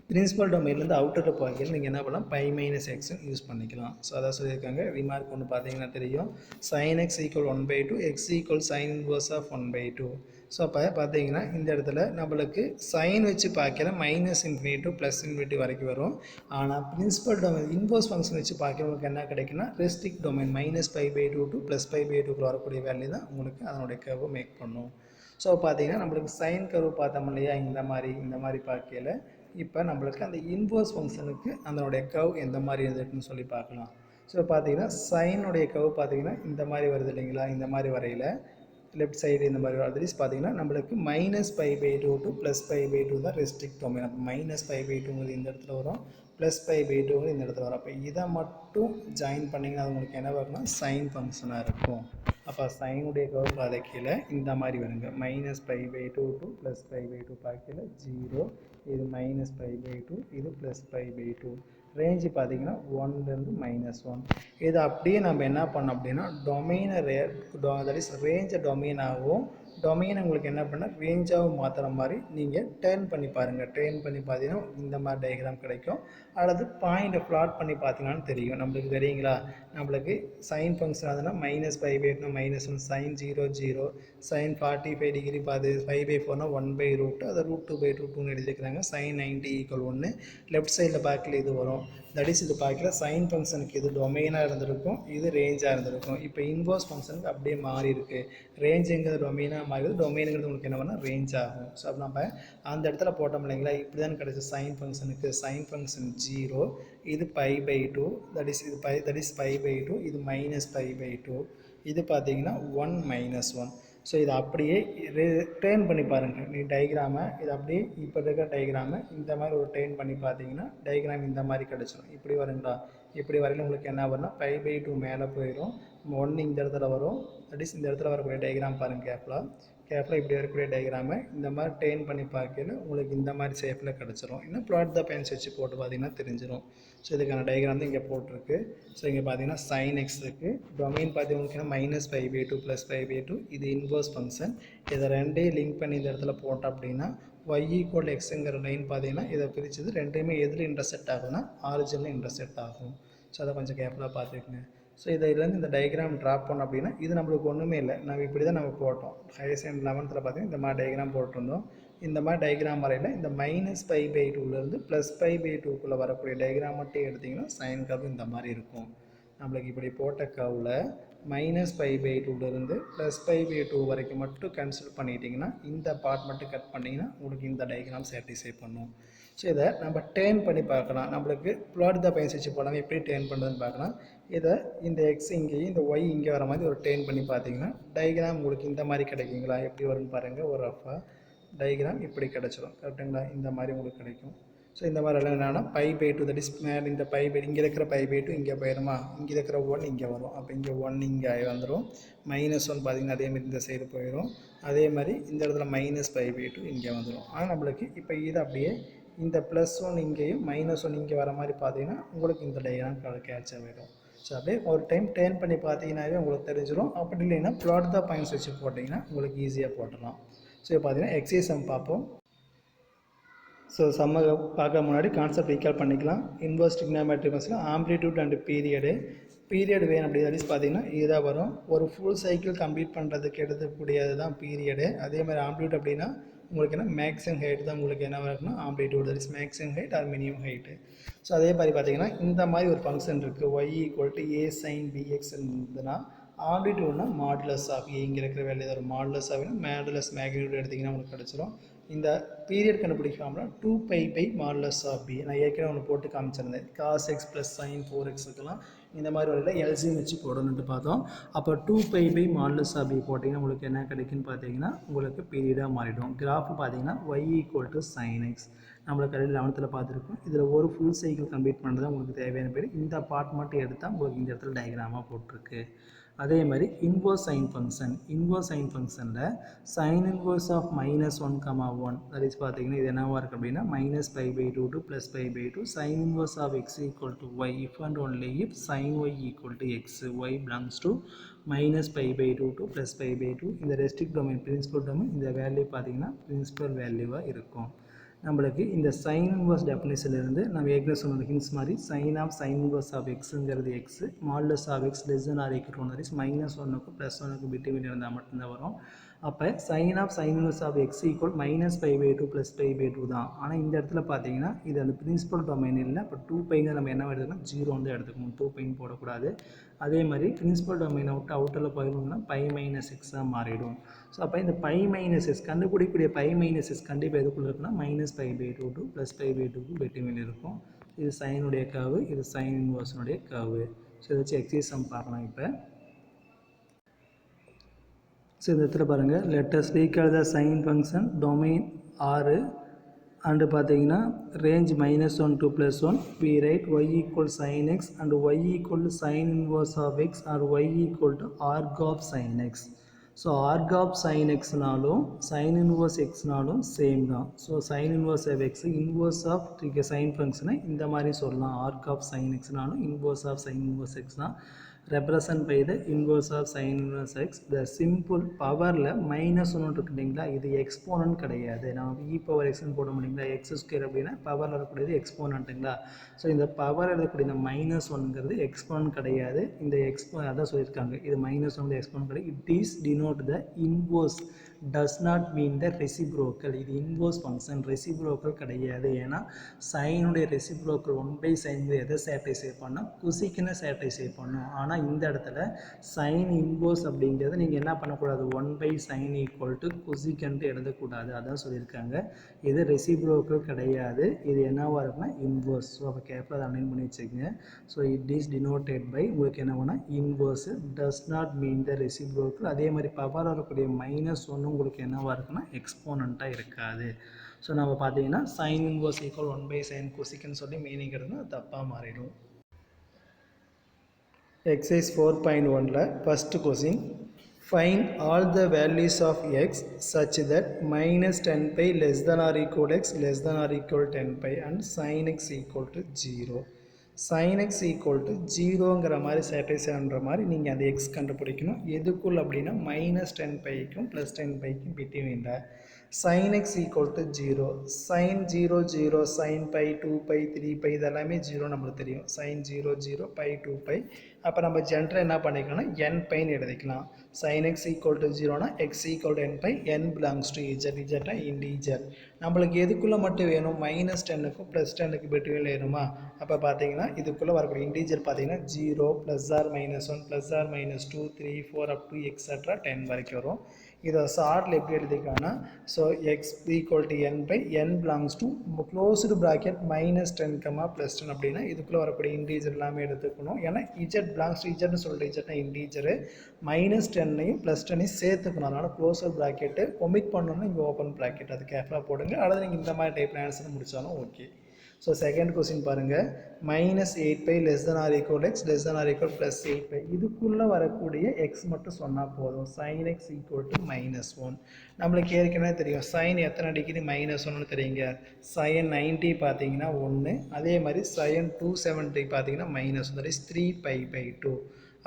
பிரின்சிபல் டொமைன்லேருந்து அவுட்டரில் போகையில் நீங்கள் என்ன பண்ணலாம், π-x யூஸ் பண்ணிக்கலாம். ஸோ அதான் சொல்லியிருக்காங்க. ரிமார்க் ஒன்று பார்த்தீங்கன்னா தெரியும், sin x = 1/2, x = sin inverse of 1/2. So அப்போ பார்த்தீங்கன்னா இந்த இடத்துல நம்மளுக்கு சைன் வச்சு பார்க்கல -∞ to +∞ வரைக்கும் வரும். ஆனால் பிரின்சிபல் டொமைன் இன்வர்ஸ் ஃபங்க்ஷன் வச்சு பார்க்க உங்களுக்கு என்ன கிடைக்குன்னா ரெஸ்ட்ரிக்ட் டொமைன் -π/2 to +π/2 வரக்கூடிய வேல்யூ தான் உங்களுக்கு அதனுடைய கர்வை மேக் பண்ணும். ஸோ பார்த்தீங்கன்னா நம்மளுக்கு சைன் கர்வ் பார்த்தோம் இல்லையா, இந்த மாதிரி பார்க்கல. இப்போ நம்மளுக்கு அந்த இன்வர்ஸ் ஃபங்க்ஷனுக்கு அதனுடைய கர்வ் எந்த மாதிரி இருந்துட்டுன்னு சொல்லி பார்க்கலாம். ஸோ பார்த்தீங்கன்னா சைனுடைய கர்வ் பார்த்தீங்கன்னா இந்த மாதிரி வருது இல்லைங்களா, இந்த மாதிரி வரையில் லெஃப்ட் சைடு இந்த மாதிரி வருது. பார்த்தீங்கன்னா நம்மளுக்கு -π/2 to +π/2 தான் ரெஸ்ட்ரிக்ட் டொமைன். அப்போ -π/2ங்கிறது இந்த இடத்துல வரும், +π/2ங்கிறது இந்த இடத்துல வரும். அப்போ இதை மட்டும் ஜாயின் பண்ணிங்கன்னா அது உங்களுக்கு என்ன வரும்னா சைன் ஃபங்க்ஷனாக இருக்கும். அப்போ சைனுடைய கர்வ் பார்த்த கீழே இந்த மாதிரி வருங்க, -π/2 to +π/2 பார்க்கல 0, இது -π/2, இது +π/2. ரேஞ்சு பார்த்தீங்கன்னா 1லேருந்து -1. இது அப்படியே நம்ம என்ன பண்ணோம் அப்படின்னா டொமைனை தட் இஸ் ரேஞ்சை டொமைனாகவும் டொமைனை உங்களுக்கு என்ன பண்ணால் ரேஞ்சாகவும் மாற்றுற மாதிரி நீங்கள் டேர்ன் பண்ணி பாருங்கள். டேர்ன் பண்ணி பார்த்தீங்கன்னா இந்த மாதிரி டயக்ராம் கிடைக்கும். அல்லது பாயிண்ட்டை ப்ளாட் பண்ணி பார்த்தீங்கன்னாலும் தெரியும். நம்மளுக்கு தெரியுங்களா, நம்மளுக்கு சைன் ஃபங்க்ஷன் அதுனா -π/2 -1, sin 0 0, sin 45 டிகிரி பார்த்து 5/4னா 1/√, அதை √2/2 எழுதிக்கிறாங்க. sin 90 = 1. லெஃப்ட் சைடில் பார்க்கல இது வரும், தட் இஸ் இது பார்க்கல சைன் ஃபங்க்ஷனுக்கு இது டொமைனாக இருந்திருக்கும், இது ரேஞ்சாக இருந்திருக்கும். இப்போ இன்வர்ஸ் ஃபங்க்ஷனுக்கு அப்படியே மாறி இருக்குது, ரேஞ்சுங்கிறது டொமைனாக மாறிடுது, டொமைனுங்கிறது உங்களுக்கு என்ன பண்ணால் ரேஞ்ச் ஆகும். ஸோ அப்போ நம்ம அந்த இடத்துல போட்டோம் இல்லைங்களா, இப்படி தான் கிடைச்சி சைன் ஃபங்க்ஷனுக்கு. சைன் ஃபங்க்ஷன் 0, இது π/2, தட் இஸ் π/2, இது -π/2, இது பார்த்தீங்கன்னா 1 -1. ஸோ இதை அப்படியே டேர்ன் பண்ணி பாருங்கள். நீ டயக்ராமை இதை அப்படியே இப்போ இருக்கிற டயக்ராமை இந்த மாதிரி ஒரு டேர்ன் பண்ணி பார்த்தீங்கன்னா டயக்ராம் இந்த மாதிரி கிடச்சிடும். இப்படி வருங்களா, இப்படி வரையில் உங்களுக்கு என்ன வரும்னா π/2 மேலே போயிடும், 1 இந்த இடத்துல வரும். தட் இஸ் இந்த இடத்துல வரக்கூடிய டயக்ராம் பாருங்கள் கேப்ல இப்படி வரக்கூடிய டயக்ராமை இந்த மாதிரி டேர்ன் பண்ணி பார்க்கல உங்களுக்கு இந்த மாதிரி ஷேப்பில் கிடச்சிரும். இன்னும் ப்ளாட் த பென்ஸ் வச்சு போட்டு பார்த்தீங்கன்னா தெரிஞ்சிடும். ஸோ இதுக்கான டயக்ராம் தான் இங்கே போட்டிருக்கு. ஸோ இங்கே பார்த்தீங்கன்னா sin x இருக்குது, டொமைன் பார்த்தீங்கன்னா -π/2 +π/2, இது இன்வர்ஸ் ஃபங்க்ஷன். இதை ரெண்டையும் லிங்க் பண்ணி இந்த இடத்துல போட்டோம் அப்படின்னா y = xங்கிற லைன் பார்த்தீங்கன்னா இதை பிரிச்சது ரெண்டையுமே எதில் இன்டர்செக்ட் ஆகும்னா ஆரிஜினில் இன்டர்செக்ட் ஆகும். ஸோ அதை கொஞ்சம் கேர்ஃபுல்லாக பார்த்துக்குங்க. ஸோ இதிலேருந்து இந்த டயக்ராம் ட்ராப் பண்ணோம் அப்படின்னா இது நம்மளுக்கு ஒன்றுமே இல்லை, நம்ம இப்படி தான் நம்ம போட்டோம். ஹையர் செகண்ட் 11th பார்த்தீங்கன்னா இந்த மாதிரி டயக்ராம் போட்டிருந்தோம். இந்த மாதிரி டயக்ராம் வரையில் இந்த -π/2லேருந்து +π/2க்குள்ளே வரக்கூடிய டயக்ராம் மட்டும் எடுத்திங்கன்னா சைன் கர்வ் இந்த மாதிரி இருக்கும். நம்மளுக்கு இப்படி போட்ட கர்வில் -π/2லேருந்து +π/2 வரைக்கும் மட்டும் கன்சிடர் பண்ணிட்டீங்கன்னா இந்த பார்ட் மட்டும் கட் பண்ணிங்கன்னா உங்களுக்கு இந்த டயக்ராம் சாட்டிஸ்ஃபை பண்ணும். ஸோ இதை நம்ம டேர்ன் பண்ணி பார்க்கலாம். நம்மளுக்கு ப்ளாட் த பென்ஸ் வச்சு போடாமல் எப்படி டேர்ன் பண்ணுறதுன்னு பார்க்கலாம். இதை இந்த எக்ஸ் இங்கேயும் இந்த ஒய் இங்கே வர மாதிரி ஒரு டேர்ன் பண்ணி பார்த்தீங்கன்னா டயக்ராம் உங்களுக்கு இந்த மாதிரி கிடைக்குங்களா, எப்படி வரும்னு பாருங்கள். ஒரு ரஃபாக டயக்ராம் இப்படி கிடச்சிரும், கரெக்டுங்களா, இந்த மாதிரி உங்களுக்கு கிடைக்கும். ஸோ இந்த மாதிரி எல்லாம் என்னென்னா π/2 தட் இஸ் மேலே இந்த இங்கே இருக்கிற π/2 இங்கே போயிடுமா, இங்கே இருக்கிற 1 இங்கே வரும். அப்போ இங்கே 1 இங்கே வந்துடும். -1 பார்த்திங்கன்னா அதேமாதிரி இந்த சைடு போயிடும். அதே மாதிரி இந்த இடத்துல -π/2 இங்கே வந்துடும். ஆனால் நம்மளுக்கு இப்போ இது அப்படியே இந்த +1 இங்கேயும் -1 இங்கே வர மாதிரி பார்த்தீங்கன்னா உங்களுக்கு இந்த டயக்ராம் கேட்ச் ஆகிடும். ஸோ அப்படியே ஒரு டைம் டேர்ன் பண்ணி பார்த்தீங்கன்னாவே உங்களுக்கு தெரிஞ்சிடும். அப்படி இல்லைன்னா ப்ளாட் த பாயிண்ட்ஸ் வச்சு போட்டிங்கன்னா உங்களுக்கு ஈஸியாக போட்டுடலாம். ஸோ இப்போ பார்த்தீங்கன்னா எக்ஸைஸ் சம் பார்ப்போம். ஸோ சம்ம பார்க்க முன்னாடி கான்செப்ட் ரீகால் பண்ணிக்கலாம். Inverse trigonometric function amplitude and period வேணும் அப்படி தட் இஸ் பார்த்தீங்கன்னா இதுதான் வரும். ஒரு ஃபுல் சைக்கிள் கம்ப்ளீட் பண்ணுறதுக்கு எடுக்கக்கூடியது தான் பீரியடு. அதே மாதிரி ஆம்ப்ளிடியூட் அப்படின்னா உங்களுக்கு என்ன மேக்ஸிமம் ஹைட் தான் உங்களுக்கு என்ன இருக்குன்னா amplitude that is maximum height or minimum height. So அதே மாதிரி பார்த்தீங்கன்னா இந்த மாதிரி ஒரு ஃபங்க்ஷன் இருக்குது, y = a sin bx இருந்ததுன்னா ஆம்ப்ளிடியூட்னா மாடுலஸ் ஆஃப் a இங்கே இருக்கிற வேல்யூ ஒரு மாடுலஸ் ஆகினா மாடுலஸ் மேக்னிடியூட் எடுத்திங்கன்னா உங்களுக்கு கிடச்சிரும். இந்த பீரியட் கண்டுபிடிக்காமல் 2π/mod b நான் ஏற்கனவே ஒன்று போட்டு காமிச்சிருந்தேன். cos x + sin 4x இந்த மாதிரி வரையில் எல்சிஎம் வச்சு போடணுன்ட்டு பார்த்தோம். அப்போ 2π/mod b போட்டிங்கன்னா உங்களுக்கு என்ன கிடைக்குன்னு பார்த்தீங்கன்னா உங்களுக்கு பீரியடாக மாறிடும். கிராஃப் பார்த்தீங்கன்னா y = sin x. நம்மளுக்கு ஆல்ரெடி 11th பார்த்துருக்கோம். இதில் ஒரு ஃபுல் சைக்கிள் கம்ப்ளீட் பண்ணுறது தான் உங்களுக்கு தேவையான பேர். இந்த பார்ட் மட்டும் எடுத்தால் உங்களுக்கு இந்த இடத்துல டயக்ராமாக போட்டிருக்கு. அதே மாதிரி inverse sine function. Inverse sine ஃபங்க்ஷனில் sine inverse of -1, 1 that is பார்த்தீங்கன்னா இது என்னவாக இருக்குது அப்படின்னா -π/2 to +π/2 sine inverse of x equal to y if and only if sin y equal to x y belongs to -π/2 to +π/2. இந்த restrict domain principal domain இந்த value பார்த்தீங்கன்னா principal வேல்யூவாக இருக்கும். நம்மளுக்கு இந்த சைன் இன்வர்ஸ் டெஃபினிஷன்லேருந்து நம்ம ஏற்கனவே சொன்ன ஹின்ஸ் மாதிரி சைன் இன்வர்ஸ் ஆஃப் எக்ஸுங்கிறது x modulus of x less than or equal to 1 is -1க்கும் +1க்கும் பிட்வீன் இருந்தால் மட்டும்தான் வரும். அப்போ sine inverse of x equal -π/2 +π/2 தான். ஆனால் இந்த இடத்துல பார்த்தீங்கன்னா இது அந்த பிரின்சிபல் டொமைன் இல்லை. இப்போ 2πங்க நம்ம என்ன எடுத்துக்கணும் 0 வந்து எடுத்துக்கணும். 2πன்னு போடக்கூடாது. அதே மாதிரி பிரின்சிபல் டொமைனை விட்டு அவுட்டரில் போயிடணும்னா π-x மாறிடும். ஸோ அப்போ இந்த π-s கண்டுபிடிக்கக்கூடிய π-s கண்டிப்பாக எதுக்குள்ளே இருக்குன்னா -π/2 to +π/2க்கு பிட்வீன் இருக்கும். இது சைனுடைய கர்வு, இது சைன் இன்வர்ஸனுடைய கர்வு. ஸோ இதை வச்சு எக்ஸைஸ் பார்க்கலாம். இப்போ ஸோ இந்த இடத்துல பாருங்கள் let us recall the sin function domain R and பார்த்தீங்கன்னா range -1 to +1 we write y equal sin x and y equal to sin inverse of x or y equal to arg of sin x. So arg of sin xனாலும் sin inverse xனாலும் same தான். So sin inverse of x inverse of sin ஃபங்க்ஷனை இந்த மாதிரி சொல்லலாம். arg of sin xனாலும் inverse of sin inverse xனா represent by the inverse of sin inverse x. the simple பவரில் -1 இருக்கு இல்லைங்களா, இது எக்ஸ்போனன்ட் கிடையாது. நம்ம e⁻x போட முடியுங்களா, x² அப்படின்னா பவரில் இருக்கக்கூடியது எக்ஸ்போனன்ட்டுங்களா. ஸோ இந்த பவர் இருக்கக்கூடிய இந்த -1ங்கிறது எக்ஸ்போனன்ட் கிடையாது. இந்த அதான் சொல்லியிருக்காங்க, இது -1 எக்ஸ்போனன்ட் கிடையாது. It is denote the inverse does not mean the reciprocal. இது இன்வர்ஸ் ஃபங்க்ஷன், ரெசிப்ரோக்கல் கிடையாது. ஏன்னா சைனுடைய ரெசிப்ரோக்கல் 1/sin எதை சாட்டிஸ்ஃபை பண்ணால் குசிக்குன்னு சாட்டிஸ்ஃபை பண்ணும். ஆனால் இந்த இடத்துல சைன் இன்வர்ஸ் அப்படிங்கிறது நீங்கள் என்ன பண்ணக்கூடாது 1/sin ஈக்குவல் டு குசிக்கன்ட்டு எழுதக்கூடாது. அதான் சொல்லியிருக்காங்க. இது ரெசிப்ரோக்கல் கிடையாது. இது என்னவாக இருக்குன்னா இன்வர்ஸ். ஸோ அப்போ கேப்பில் அதை அலைன் பண்ணி வச்சுக்கோங்க. So it is denoted by உங்களுக்கு என்ன வேணால் inverse does not mean the reciprocal. அதே மாதிரி பவர் வரக்கூடிய -1 உங்களுக்கு என்னவாக இருக்குன்னா எக்ஸ்போனண்ட்டாக இருக்காது. ஸோ நம்ம பார்த்தீங்கன்னா சைன் இன்வர்ஸ் ஈக்குவல் 1/sin கொசிக்குன்னு சொல்லி மீனிங் எடுத்தால் தப்பாக மாறிடும். எக்ஸசைஸ் 4.1ல first question find all the values of x such that -10π less than or equal x less than or equal 10π and sin x equal to 0. sin x equal to 0ங்கிற மாதிரி satisfy பண்ணுற மாதிரி நீங்கள் அந்த X கண்டுபிடிக்கணும். எதுக்குள் அப்படின்னா -10πக்கும் +10πக்கும் பிட்வீனில். sin x equal to 0, sin 0 0, sin π 2π 3π இதெல்லாமே 0 நம்மளுக்கு தெரியும். sin 0 0 π 2π. அப்போ நம்ம ஜென்ரல் என்ன பண்ணிக்கலாம்னா n எழுதிக்கலாம். sin x equal to 0னா x equal to n/, n belongs to z, z integer. நம்மளுக்கு எதுக்குள்ளே மட்டும் வேணும் -10க்கும் +10க்கு பிட்வீனில் வேணுமா. அப்போ பார்த்தீங்கன்னா இதுக்குள்ளே வரக்கூடிய இன்டீஜர் பார்த்தீங்கன்னா 0 +or-1 +or-2 3 4 up to etc 10 வரைக்கும் வரும். இதை ஷார்ட்டில் எப்படி எழுதிக்கலாம்னா so x equal to n/, n belongs to closed bracket -10, +10 அப்படின்னா இதுக்குள்ளே வரக்கூடிய இன்டீஜர் எல்லாமே எடுத்துக்கணும். ஏன்னா z belongs to zன்னு சொல்லிட்டு zனா இன்டீஜரு -10ஐயும் +10ஐயும் சேர்த்துக்கணும். அதனால் க்ளோஸர் ப்ராக்கெட்டு ஒமிட் பண்ணணும்னா இங்கே ஓப்பன் ப்ராக்கெட் அது கேர்ஃபுல்லாக போடுங்க. அல்லது நீங்கள் இந்த மாதிரி டைப்பில் ஆன்சர் முடித்தாலும் ஓகே. ஸோ செகண்ட் கொஸ்டின் பாருங்கள், -8π less than or equal x less than or equal +8π இதுக்குள்ளே வரக்கூடிய எக்ஸ் மட்டும் சொன்னால் போதும். sin x equal to -1. நம்மளுக்கு ஏற்கனவே தெரியும் sin எத்தனை டிகிரி -1ன்னு தெரியுங்க. sin 90 பார்த்தீங்கன்னா 1, அதே மாதிரி sin 270 பார்த்தீங்கன்னா -1 that is 3π/2.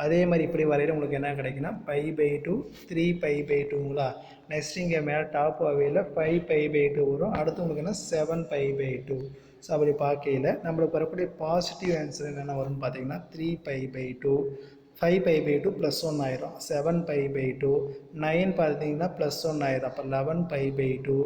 அதே மாதிரி இப்படி வரையில் உங்களுக்கு என்ன கிடைக்குன்னா π/2 3π/2ங்களா. நெக்ஸ்ட் இங்கே மேலே டாப் அவையில் 5π/2 வரும். அடுத்து உங்களுக்கு என்ன 7π/2. ஸோ அப்படி பார்க்கையில் நம்மளுக்கு வரக்கூடிய பாசிட்டிவ் ஆன்சர் என்னென்ன வரும்னு பார்த்தீங்கன்னா 3π/2, 5π/2 +1 ஆயிரும், 7π/2, 9 பார்த்தீங்கன்னா +1 ஆயிரும், அப்போ 11π/2.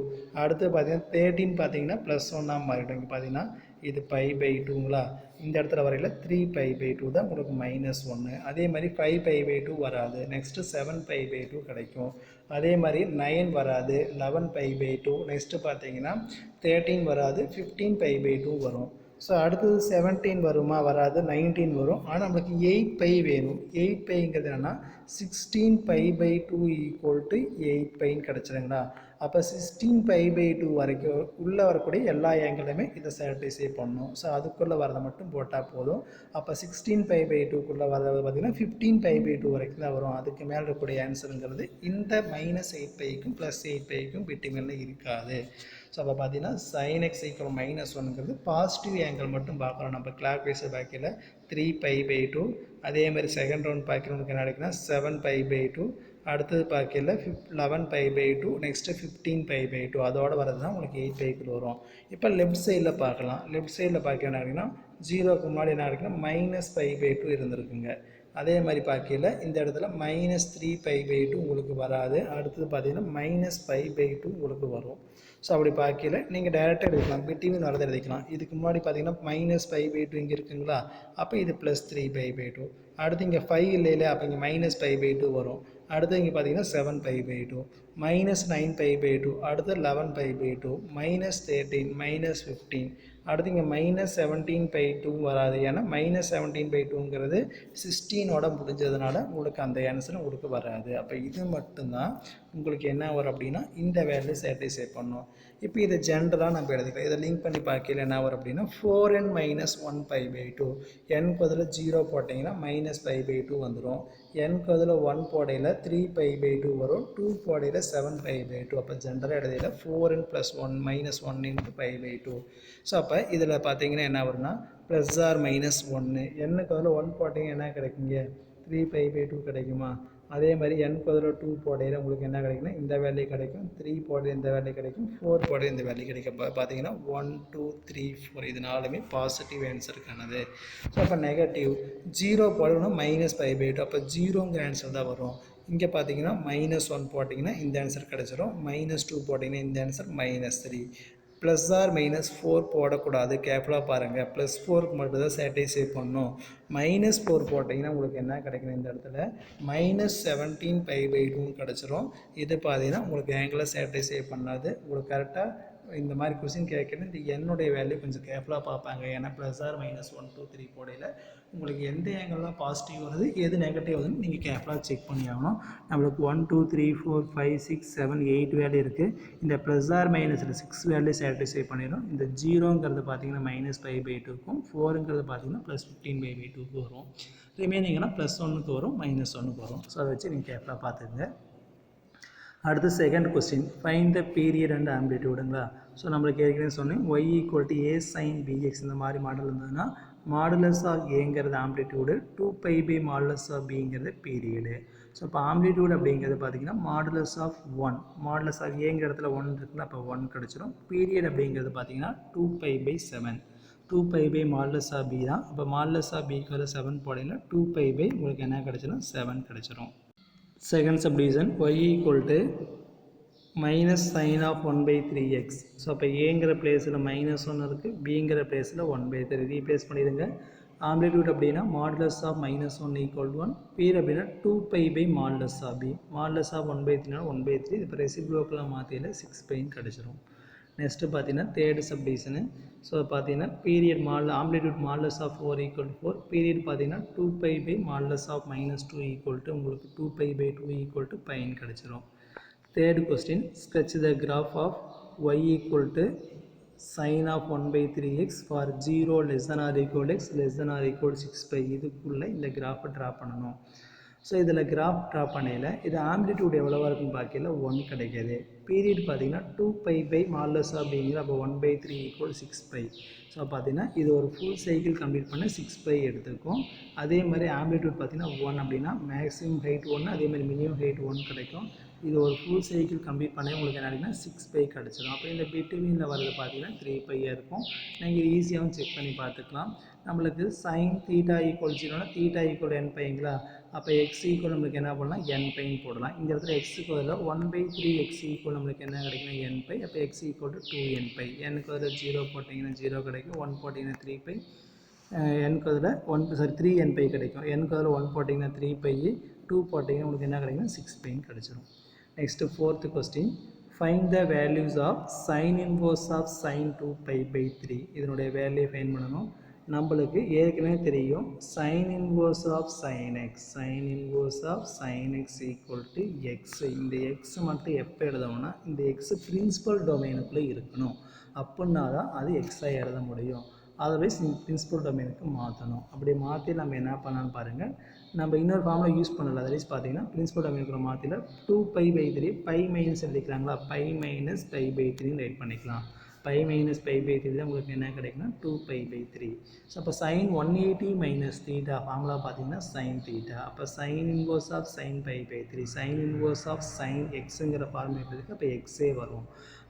அடுத்து பார்த்தீங்கன்னா 13 பார்த்தீங்கன்னா +1 மாறிடும். இங்கே பார்த்தீங்கன்னா இது π/2ங்களா. இந்த இடத்துல வரையில் 3π/2 தான் உங்களுக்கு -1. அதே மாதிரி 5π/2 வராது. நெக்ஸ்ட்டு 7π/2 கிடைக்கும். அதே மாதிரி 9 வராது, 11π/2. நெக்ஸ்ட்டு பார்த்தீங்கன்னா 13 வராது, 15π/2 வரும். ஸோ அடுத்தது 17 வருமா, வராது, 19 வரும். ஆனால் நம்மளுக்கு 8π வேணும். 8πங்கிறது என்னென்னா 16π/2 ஈக்குவல் டு 8πன்னு கிடச்சிருங்களா. அப்போ 16π/2 வரைக்கும் உள்ளே வரக்கூடிய எல்லா ஏங்கிளுமே இதை சாட்டிஸ்ஃபை பண்ணணும். ஸோ அதுக்குள்ளே வரதை மட்டும் போட்டால் போதும். அப்போ 16π/2க்குள்ளே வரது பார்த்திங்கன்னா 15π/2 வரைக்கும் தான் வரும். அதுக்கு மேலே இருக்கக்கூடிய ஆன்சருங்கிறது இந்த -8πக்கும் +8πக்கும் பிட்டுகளில் இருக்காது. ஸோ அப்போ பார்த்தீங்கன்னா sin x = -1ங்கிறது பாசிட்டிவ் ஏங்கிள் மட்டும் பார்க்குறோம். நம்ம கிளாக் வைஸ் பார்க்கல 3π/2. அதே மாதிரி செகண்ட் ரவுண்ட் பார்க்கறதுக்கு என்ன கிடைக்குன்னா 7π/2. அடுத்தது பார்க்கல 11π/2. நெக்ஸ்ட்டு 15π/2. அதோடு வரது தான் உங்களுக்கு 8πக்குள்ள வரும். இப்போ லெஃப்ட் சைடில் பார்க்கலாம். லெஃப்ட் சைடில் பார்க்க என்ன கிடைக்குன்னா 0க்கு முன்னாடி என்ன கிடைக்குன்னா -π/2 இருந்திருக்குங்க. அதே மாதிரி பார்க்கல இந்த இடத்துல -3π/2 உங்களுக்கு வராது. அடுத்தது பார்த்தீங்கன்னா -π/2 உங்களுக்கு வரும். ஸோ அப்படி பார்க்கல நீங்கள் டைரெக்டாக எடுக்கலாம். பிட்வீன் வரதை எழுதிக்கலாம். இதுக்கு முன்னாடி பார்த்தீங்கன்னா -π/2 இங்கே இருக்குங்களா, அப்போ இது +3π/2. அடுத்து இங்கே 5 இல்லையில, அப்போ இங்கே -π/2 வரும். அடுத்து இங்கே பார்த்தீங்கன்னா 7π/2, -9π/2, அடுத்து 11π/2, -13, -15. அடுத்து இங்கே -17π/2 வராது. ஏன்னா -17π/2ங்கிறது 16ஓட முடிஞ்சதுனால உங்களுக்கு அந்த ஆன்சர் உங்களுக்கு வராது. அப்போ இது மட்டும்தான் உங்களுக்கு என்ன வரும் அப்படின்னா இந்த வேல்யூ சாட்டிஸ்ஃபை பண்ணும். இப்போ இதை ஜென்ரலாக நம்ம எழுதிக்கலாம். இதை லிங்க் பண்ணி பார்க்கல என்ன வரும் அப்படின்னா 4n - 1π/2. n பதில் 0 போட்டிங்கன்னா -π/2 வந்துடும். n பதில் 1 போடையில் 3π/2 வரும். 2 போடையில் 7π/2. அப்போ ஜென்ரலாக எழுதியில் 4n + 1 -1 × π/2. ஸோ அப்போ இதில் பார்த்தீங்கன்னா என்ன வரும்னா +or-1. n பதில் 1 போட்டிங்கன்னா என்ன கிடைக்குங்க, 3π/2 கிடைக்குமா. அதே மாதிரி n பதில் 2 போடையில் உங்களுக்கு என்ன கிடைக்குன்னா இந்த வேல்யூ கிடைக்கும். 3 போடையில் இந்த வேல்யூ கிடைக்கும். 4 போடையில் இந்த வேல்யூ கிடைக்கும். பார்த்தீங்கன்னா 1 2 3 4 இது நாலுமே பாசிட்டிவ் ஆன்சருக்கானது. ஸோ அப்போ நெகட்டிவ் 0 போடணும் -π/2. அப்போ 0ங்கிற ஆன்சர் தான் வரும். இங்கே பார்த்தீங்கன்னா -1 போட்டிங்கன்னா இந்த ஆன்சர் கிடச்சிரும். -2 போட்டிங்கன்னா இந்த ஆன்சர் -3. +or-4 போடக்கூடாது. கேர்ஃபுல்லாக பாருங்கள். +4க்கு மட்டும் தான் சாட்டிஸ்ஃபை பண்ணணும். -4 போட்டிங்கன்னா உங்களுக்கு என்ன கிடைக்கணும், இந்த இடத்துல -17π/2 கிடச்சிரும். இது பார்த்தீங்கன்னா உங்களுக்கு ஆங்கிளில் சாட்டிஸ்ஃபை பண்ணாது. உங்களுக்கு கரெக்டாக இந்த மாதிரி கொஸ்டின் கேட்கணும். இந்த என்னுடைய வேல்யூ கொஞ்சம் கேர்ஃபுல்லாக பார்ப்பாங்க. ஏன்னா +or-1 2 3 போடையில் உங்களுக்கு எந்த ஆங்கிள்லாம் பாசிட்டிவ் வருது எது நெகட்டிவ் வருதுன்னு நீங்கள் கேர்ஃபுல்லாக செக் பண்ணி ஆகணும். நம்மளுக்கு 1 2 3 4 5 6 7 8 வேல்யூ இருக்குது. இந்த +or-6 வேல்யூ சாட்டிஸ்ஃபை பண்ணிடும். இந்த 0ங்கிறது பார்த்தீங்கன்னா -π/2க்கும் 4ங்கிறது பார்த்தீங்கன்னா +15π/2க்கு வரும். ரிமைனிங்னா +1க்கு வரும், -1க்கு வரும். ஸோ அதை வச்சு நீங்கள் கேர்ஃபுல்லாக பார்த்துக்குங்க. அடுத்து second question, find the period and ஆம்ப்ளிடியூடுங்களா. ஸோ நம்மளுக்கு ஏற்கனவே சொன்னேன் y = a sin bx இந்த மாதிரி மாடல் இருந்ததுன்னா மாடுலஸ் ஆஃப் ஏங்கிறது ஆம்ப்ளிடியூடு, 2π/mod of bங்கிறது பீரியடு. ஸோ இப்போ ஆம்ப்ளிடியூட் அப்படிங்கிறது பார்த்தீங்கன்னா மாடுலஸ் ஆஃப் 1, மாடுலஸ் ஆஃப் ஏங்கிற இடத்துல 1 இருக்குன்னா அப்போ 1 கிடச்சிரும். பீரியட் அப்படிங்கிறது பார்த்தீங்கன்னா 2π/7, 2π/mod of b தான். அப்போ மாடுலஸ் ஆஃப் b க்கு 7 போடையில் 2π/ உங்களுக்கு என்ன கிடச்சிரும், 7 கிடச்சிரும். Second subdivision y = -sin of 1/3x. So அப்போ ஏங்கிற பிளேஸில் -1 இருக்குது, பிங்கிற பிளேஸில் 1/3 ரீப்ளேஸ் பண்ணிடுங்க. ஆம்ப்ளிடியூட் அப்படின்னா மாடுலஸ் ஆஃப் -1 = 1, பீரியட் அப்படின்னா 2π/mod of b. Modulus of 1/3 1/3. இப்போ ரெசிப்ரோக்கலாக மாற்றியில் 6πன்னு கிடச்சிரும். நெக்ஸ்ட்டு பார்த்தீங்கன்னா தேர்டு சப்டிவிஷனு. ஸோ பார்த்தீங்கன்னா period amplitude modulus of 4 = 4, period பார்த்தீங்கன்னா 2π/mod of -2 உங்களுக்கு 2π/2 πன்னு கிடச்சிரும். Third question, sketch the graph of y = sin of 1/3x for 0 < x < 6π. இதுக்குள்ளே இந்த கிராஃபை ட்ரா பண்ணணும். ஸோ இதில் கிராஃப் ட்ரா பண்ணையில் இது ஆம்ப்ளிடியூட் எவ்வளோவா இருக்குன்னு பார்க்கல 1 கிடைக்கிது. பீரியட் பார்த்தீங்கன்னா 2π/mod of bங்கிற அப்போ 1/3 = 6π. ஸோ பார்த்தீங்கன்னா இது ஒரு ஃபுல் சைக்கிள் கம்ப்ளீட் பண்ண 6π எடுத்துக்கும். அதே மாதிரி ஆம்ப்ளிடியூட் பார்த்தீங்கன்னா 1 அப்படின்னா மேக்ஸிமம் ஹைட் 1, அதே மாதிரி மினிமம் ஹைட் 1 கிடைக்கும். இது ஒரு ஃபுல் சைக்கிள் கம்ப்ளீட் பண்ண உங்களுக்கு என்ன கிடைக்குன்னா 6π கிடச்சிடும். அப்போ இந்த பிட்வீனில் வரது பார்த்தீங்கன்னா 3π இருக்கும். நீங்கள் இது ஈஸியாகவும் செக் பண்ணி பார்த்துக்கலாம். நம்மளுக்கு sin θ = 0னா θ = nπங்களா. அப்போ x = நம்மளுக்கு என்ன பண்ணலாம், nπன்னு போடலாம். இந்த இடத்துல x = 1/3x = நம்மளுக்கு என்ன கிடைக்குன்னா nπ. அப்போ x = 2nπ. n-க்கு 0 போட்டிங்கன்னா 0 கிடைக்கும், 1 போட்டிங்கன்னா 3π, n-க்கு 3nπ கிடைக்கும். n-க்கு 1 போட்டிங்கன்னா 3π, 2 போட்டிங்கன்னா உங்களுக்கு என்ன கிடைக்குன்னா 6πன்னு கிடச்சிரும். Next fourth question, find the values of sin inverse of sin 2π/3. இதனுடைய வேல்யூ ஃபைண்ட் பண்ணணும். நம்மளுக்கு ஏற்கனவே தெரியும் sin inverse of sin x equal to x. இந்த x மட்டும் எப்போ எழுதணும்னா இந்த x பிரின்சிபல் டொமைனுக்குள்ளே இருக்கணும், அப்படின்னா தான் அது எக்ஸாக எழுத முடியும். அதர்வைஸ் பிரின்சிபல் டொமைனுக்கு மாற்றணும். அப்படி மாற்றி நம்ம என்ன பண்ணலான்னு பாருங்கள். நம்ம இன்னொரு ஃபார்முலா யூஸ் பண்ணல, அதர்வைஸ் பார்த்தீங்கன்னா பிரின்சிபல் டொமைனுக்குள்ள மாற்றில 2π/3 பை மைனஸ் எழுதிக்கலாங்களா, π மைனஸ் π/3 ரைட் பண்ணிக்கலாம். π மைனஸ் π/3 தான் உங்களுக்கு என்ன கிடைக்குன்னா 2π/3. ஸோ அப்போ sin 180 மைனஸ் தீட்டா ஃபார்முலா பார்த்தீங்கன்னா sin தீட்டா. அப்போ sin inverse of sin π/3 sin inverse of sin எக்ஸுங்கிற ஃபார்மேட் இருக்குது. அப்போ எக்ஸே வரும்.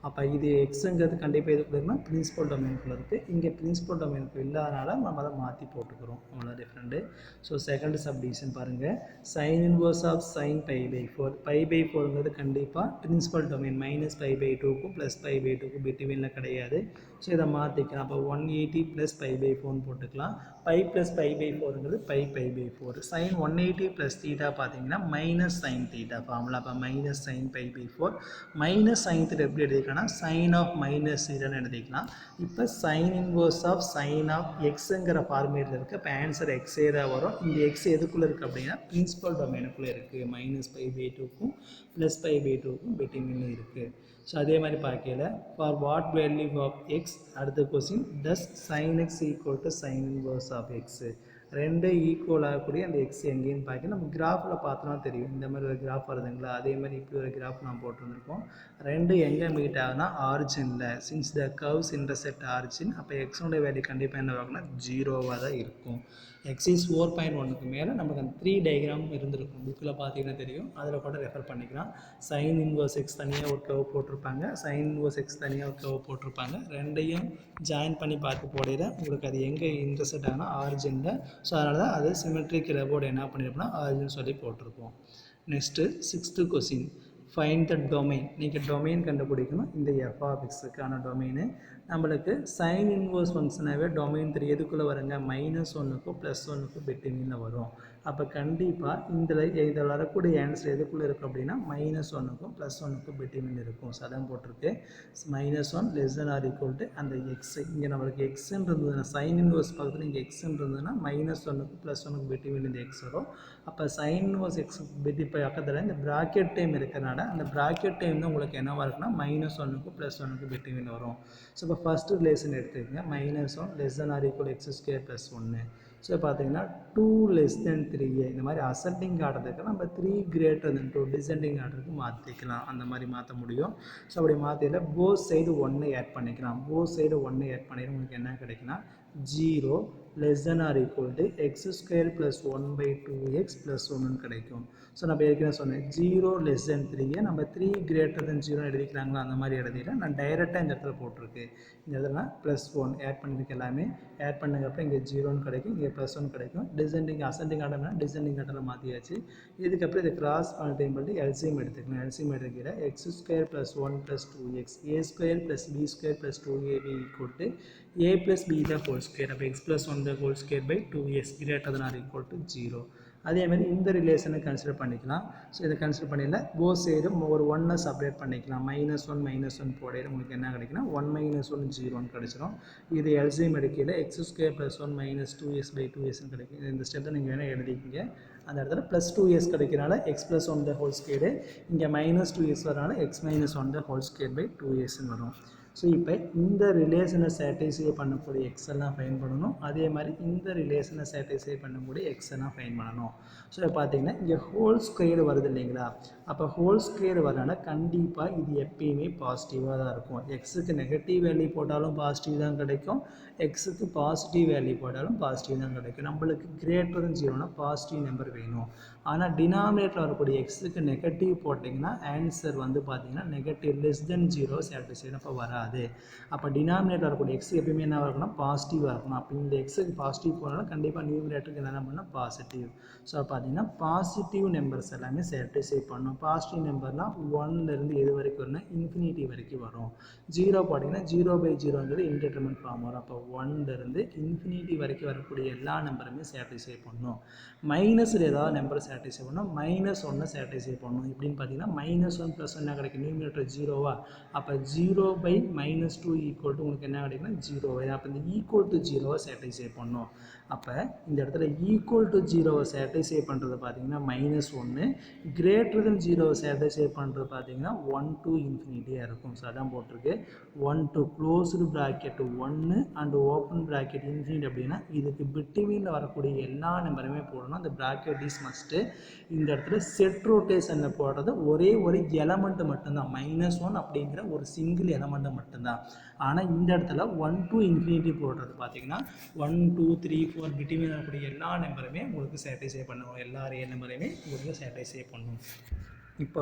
அப்போ இது எக்ஸுங்கிறது கண்டிப்பாக எதுக்குள்ள இருக்குன்னா பிரின்சிபல் டொமைனுக்குள்ள இருக்குது. இங்கே பிரின்சிபல் டொமைனுக்கு இல்லாதனால நம்ம அதை மாற்றி போட்டுக்கிறோம், அவ்வளோ டிஃப்ரெண்ட்டு. ஸோ செகண்ட் சப்டிவிஷன் பாருங்கள். sin இன்வர்ஸ் ஆஃப் sin π/4 π/4ங்கிறது கண்டிப்பாக பிரின்சிபல் டொமைன் மைனஸ் π/2க்கும் ப்ளஸ் π/2க்கும் பிட்வீனில் கிடையாது. ஸோ இதை மாற்றிக்கலாம். அப்போ 180 ப்ளஸ் π/4 போட்டுக்கலாம். π ப்ளஸ் π/4ங்கிறது π/4. sin 180 ப்ளஸ் தீட்டா பார்த்தீங்கன்னா மைனஸ் sin தீட்டா ஃபார்முலா. அப்போ minus sin π/4 minus sin theta எப்படி எழுதிக்கலாம்னா sin ஆஃப் மைனஸ் தீட்டான்னு எழுதிக்கலாம். இப்போ sin inverse of sin of எக்ஸுங்கிற ஃபார்மேட்டில் இருக்குது. இப்போ ஆன்சர் எக்ஸே தான் வரும். இந்த எக்ஸ் எதுக்குள்ளே இருக்குது அப்படின்னா பிரின்சிபல் டொமைனுக்குள்ளே இருக்குது. மைனஸ் π/2க்கும் ப்ளஸ் π/2க்கும் பிட்வீனில் இருக்குது. ஸோ அதே மாதிரி பார்க்கல for what value of x, அடுத்த question does sin x equal to sin inverse of x. ரெண்டு ஈக்குவல் ஆகக்கூடிய அந்த எக்ஸ் எங்கேன்னு பார்க்க நம்ம கிராஃபில் பார்த்தோன்னா தெரியும். இந்த மாதிரி ஒரு கிராஃப் வருதுங்களா, அதே மாதிரி இப்படி ஒரு கிராஃப் நான் போட்டுருந்துருக்கோம். ரெண்டு எங்கே மீட் ஆகுனா ஆரிஜினில். Since the curves intersect origin, அப்போ எக்ஸோட வேல்யூ கண்டிப்பாக என்ன ஆகுனா 0வாக தான் இருக்கும். x is 4.1க்கு மேலே நமக்கு அந்த 3 டயக்ராம் இருந்திருக்கும். புக்கில் பார்த்தீங்கன்னா தெரியும், அதில் கூட ரெஃபர் பண்ணிக்கலாம். sin இன்வர்ஸ் எக்ஸ் தனியாக ஒரு கர்வ் போட்டிருப்பாங்க, sin இன்வர்ஸ் எக்ஸ் தனியாக ஒரு கர்வ் போட்டிருப்பாங்க. ரெண்டையும் ஜாயின் பண்ணி பார்த்து போடையில உங்களுக்கு அது எங்கே இன்டர்செக்ட் ஆகுனா ஆரிஜினில். ஸோ அதனால தான் அது சிமெட்ரிக் லெவோட என்ன பண்ணியிருப்போம்னா ஆரிஜின் சொல்லி போட்டிருப்போம். Next 6th question find the domain. நீங்கள் டொமைன் கண்டுபிடிக்கணும். இந்த எஃப் ஆஃப் எக்ஸுக்கான டொமைனு நம்மளுக்கு சைன் இன்வர்ஸ் ஃபங்க்ஷனாகவே டொமைன் 3 எதுக்குள்ளே வருங்க, -1க்கும் +1க்கும் பிட்வீனில் வரும். அப்போ கண்டிப்பாக இதில் வரக்கூடிய ஆன்சர் எதுக்குள்ளே இருக்கும் அப்படின்னா -1க்கும் +1க்கும் பிட்வீனில் இருக்கும். ஸோ அதான் போட்டிருக்கு -1 ≤ அந்த எக்ஸ். இங்கே நம்மளுக்கு எக்ஸ்ன்னு சைன் இன்வர்ஸ் பக்கத்தில் இங்கே எக்ஸ்ன்னு இருந்ததுன்னா -1க்கும் +1க்கும் பிட்வீனில் இந்த எக்ஸ் வரும். அப்போ சைன் இன்வர்ஸ் எக்ஸ் பக்கத்தில் இந்த ப்ராக்கெட் டைம் இருக்கிறனால அந்த ப்ராக்கெட் டைம் தான் உங்களுக்கு என்னவாக இருக்குன்னா -1க்கும் +1க்கும் பிட்வீனில் வரும். ஸோ இப்போ ஃபஸ்ட்டு ரிலேஷன் எடுத்துக்கங்க, -1 ≤ x² + 1. ஸோ பார்த்தீங்கன்னா 2 < 3 இந்த மாதிரி அசெண்டிங் ஆர்டருக்கு நம்ம 3 > 2 டிசெண்டிங் ஆர்டருக்கு மாற்றிக்கலாம். அந்த மாதிரி மாற்ற முடியும். ஸோ அப்படி மாற்றியில் போத் சைடு 1 ஆட் பண்ணிக்கலாம். போத் சைடு 1 ஆட் பண்ணிட்டு உங்களுக்கு என்ன கிடைக்குன்னா 0 < x² + 1/2x + 1 கிடைக்கும். ஸோ நம்ம ஏற்கனவே சொன்னேன் 0 < 3 நம்ம 3 > 0 எழுதிக்கலாங்களா, அந்த மாதிரி எழுதிட்டு நான் டைரெக்டாக இந்த இடத்துல போட்டிருக்கு. இந்த இடத்துல +1 ஆட் பண்ணிருக்கு. எல்லாமே ஆட் பண்ணதுக்கப்புறம் இங்கே 0ன்னு கிடைக்கும், இங்கே +1 கிடைக்கும். அசெண்டிங் ஆர்டர்னா டிசெண்டிங் ஆர்டரில் மாற்றியாச்சு. இதுக்கப்புறம் இதை கிராஸ் பண்ணிட்டு பண்ணி எல்சிஎம் எடுத்துக்கலாம். எல்சிஎம் எடுத்துக்கிற x² + 1 + 2x a² + b² + 2ab = a + b the whole square. அப்போ x + 1 the whole square by 2x ≥ 0. அதே மாதிரி இந்த ரிலேஷனை கன்சிடர் பண்ணிக்கலாம். ஸோ இதை கன்சிடர் பண்ணிடல போத் சைடும் ஒரு 1 செப்பரேட் பண்ணிக்கலாம். -1 போடையில் உங்களுக்கு என்ன கிடைக்குன்னா 1 - 1 0ன்னு கிடச்சிரும். இது எல்சிஎம் எடுக்கையில் x² + 1 - 2s/2sன்னு கிடைக்கும். இந்த ஸ்டெப்பை நீங்கள் வேணால் எழுதிக்கிங்க. அந்த இடத்துல +2s கிடைக்கிறனால x + 1 the whole square, இங்கே -2s வரனால x - 1 the whole square by 2sன்னு வரும். ஸோ இப்போ இந்த ரிலேஷனை சாட்டிஸ்ஃபை பண்ணக்கூடிய எக்ஸெல்லாம் ஃபைன் பண்ணணும். அதே மாதிரி இந்த ரிலேஷனை சாட்டிஸ்ஃபை பண்ணக்கூடிய எக்ஸெல்லாம் ஃபைன் பண்ணணும். ஸோ இப்போ பார்த்தீங்கன்னா இங்கே ஹோல் ஸ்கொயர் வருது இல்லைங்களா, அப்போ ஹோல் ஸ்கொயர் வரனால கண்டிப்பாக இது எப்பயுமே பாசிட்டிவாக தான் இருக்கும். எக்ஸுக்கு நெகட்டிவ் வேல்யூ போட்டாலும் பாசிட்டிவ் தான் கிடைக்கும், எக்ஸுக்கு பாசிட்டிவ் வேல்யூ போட்டாலும் பாசிட்டிவ் தான் கிடைக்கும். நம்மளுக்கு <0 பாசிட்டிவ் நம்பர் வேணும். ஆனால் டினாமினேட்டர் வரக்கூடிய எக்ஸுக்கு நெகட்டிவ் போட்டிங்கன்னா ஆன்சர் வந்து பார்த்தீங்கன்னா நெகட்டிவ் <0 சாட்டிஸ்ஃபைட் அப்போ வராது. அப்போ டினாமினேட்டர் வரக்கூடிய எக்ஸ் எப்பயுமே என்ன இருக்கணும்னா பாசிட்டிவாக இருக்கணும். அப்போ இந்த எக்ஸுக்கு பாசிட்டிவ் போனாலும் கண்டிப்பாக நியூமினேட்டருக்கு என்ன பண்ணால் பாசிட்டிவ். ஸோ பார்த்தீங்கன்னா பாசிட்டிவ் நம்பர்ஸ் எல்லாமே சாட்டிஸ்ஃபை பண்ணணும். பாசிட்டிவ் நம்பர்னால் 1லேருந்து எது வரைக்கும் வரும்னா இன்ஃபினிட்டி வரைக்கும் வரும். 0 போட்டிங்கன்னா 0/0ங்கிறது இன்டிட்டர்மினன்ட் ஃபார்ம் வரும். அப்போ 1லேருந்து இன்ஃபினிட்டி வரைக்கும் வரக்கூடிய எல்லா நம்பருமே சாட்டிஸ்ஃபை பண்ணணும். மைனஸில் ஏதாவது நம்பர் சாட்டிஸ்ஃபை பண்ணணும், -1 சாட்டிஸ்ஃபை பண்ணணும். இப்படின்னு பார்த்தீங்கன்னா -1 + 1 என்ன கிடைக்கும், நியூமினேட்டர் 0வா, அப்போ 0/1 -2 ஈக்குவல் டு உங்களுக்கு என்ன கிடைக்குன்னா 0. அப்போ இந்த ஈக்குவல் டு 0வை சாட்டிஸ்ஃபை பண்ணணும். அப்போ இந்த இடத்துல ஈக்குவல் டு 0வை சாட்டிஸ்ஃபை பண்ணுறது பார்த்தீங்கன்னா -1, கிரேட்டர் தென் 0வை சாட்டிஸ்ஃபை பண்ணுறது பார்த்தீங்கன்னா 1 to இன்ஃபினிட்டியாக இருக்கும். ஸோ அதான் போட்டிருக்கு 1 to closed bracket 1 and open bracket infinite அப்படின்னா இதுக்கு பிட்வீனில் வரக்கூடிய எல்லா நம்பருமே போடணும். அந்த ப்ராக்கெட் இஸ் மஸ்ட்டு. இந்த இடத்துல செட் ரொட்டேஷனில் போடுறது ஒரே ஒரு எலமெண்ட் மட்டும்தான், -1 அப்படிங்கிற ஒரு சிங்கிள் எலமெண்ட்டை மட்டும்தான். ஆனால் இந்த இடத்துல 1 to இன்ஃபினிட்டி போடுறது பார்த்தீங்கன்னா 1 2 3 4 பிட்வீனில் வரக்கூடிய எல்லா நம்பருமே உங்களுக்கு சாட்டிஸ்ஃபை பண்ணணும். எல்லா ரியல் நம்பரையுமே உங்களுக்கு சாட்டிஸ்ஃபை பண்ணணும். இப்போ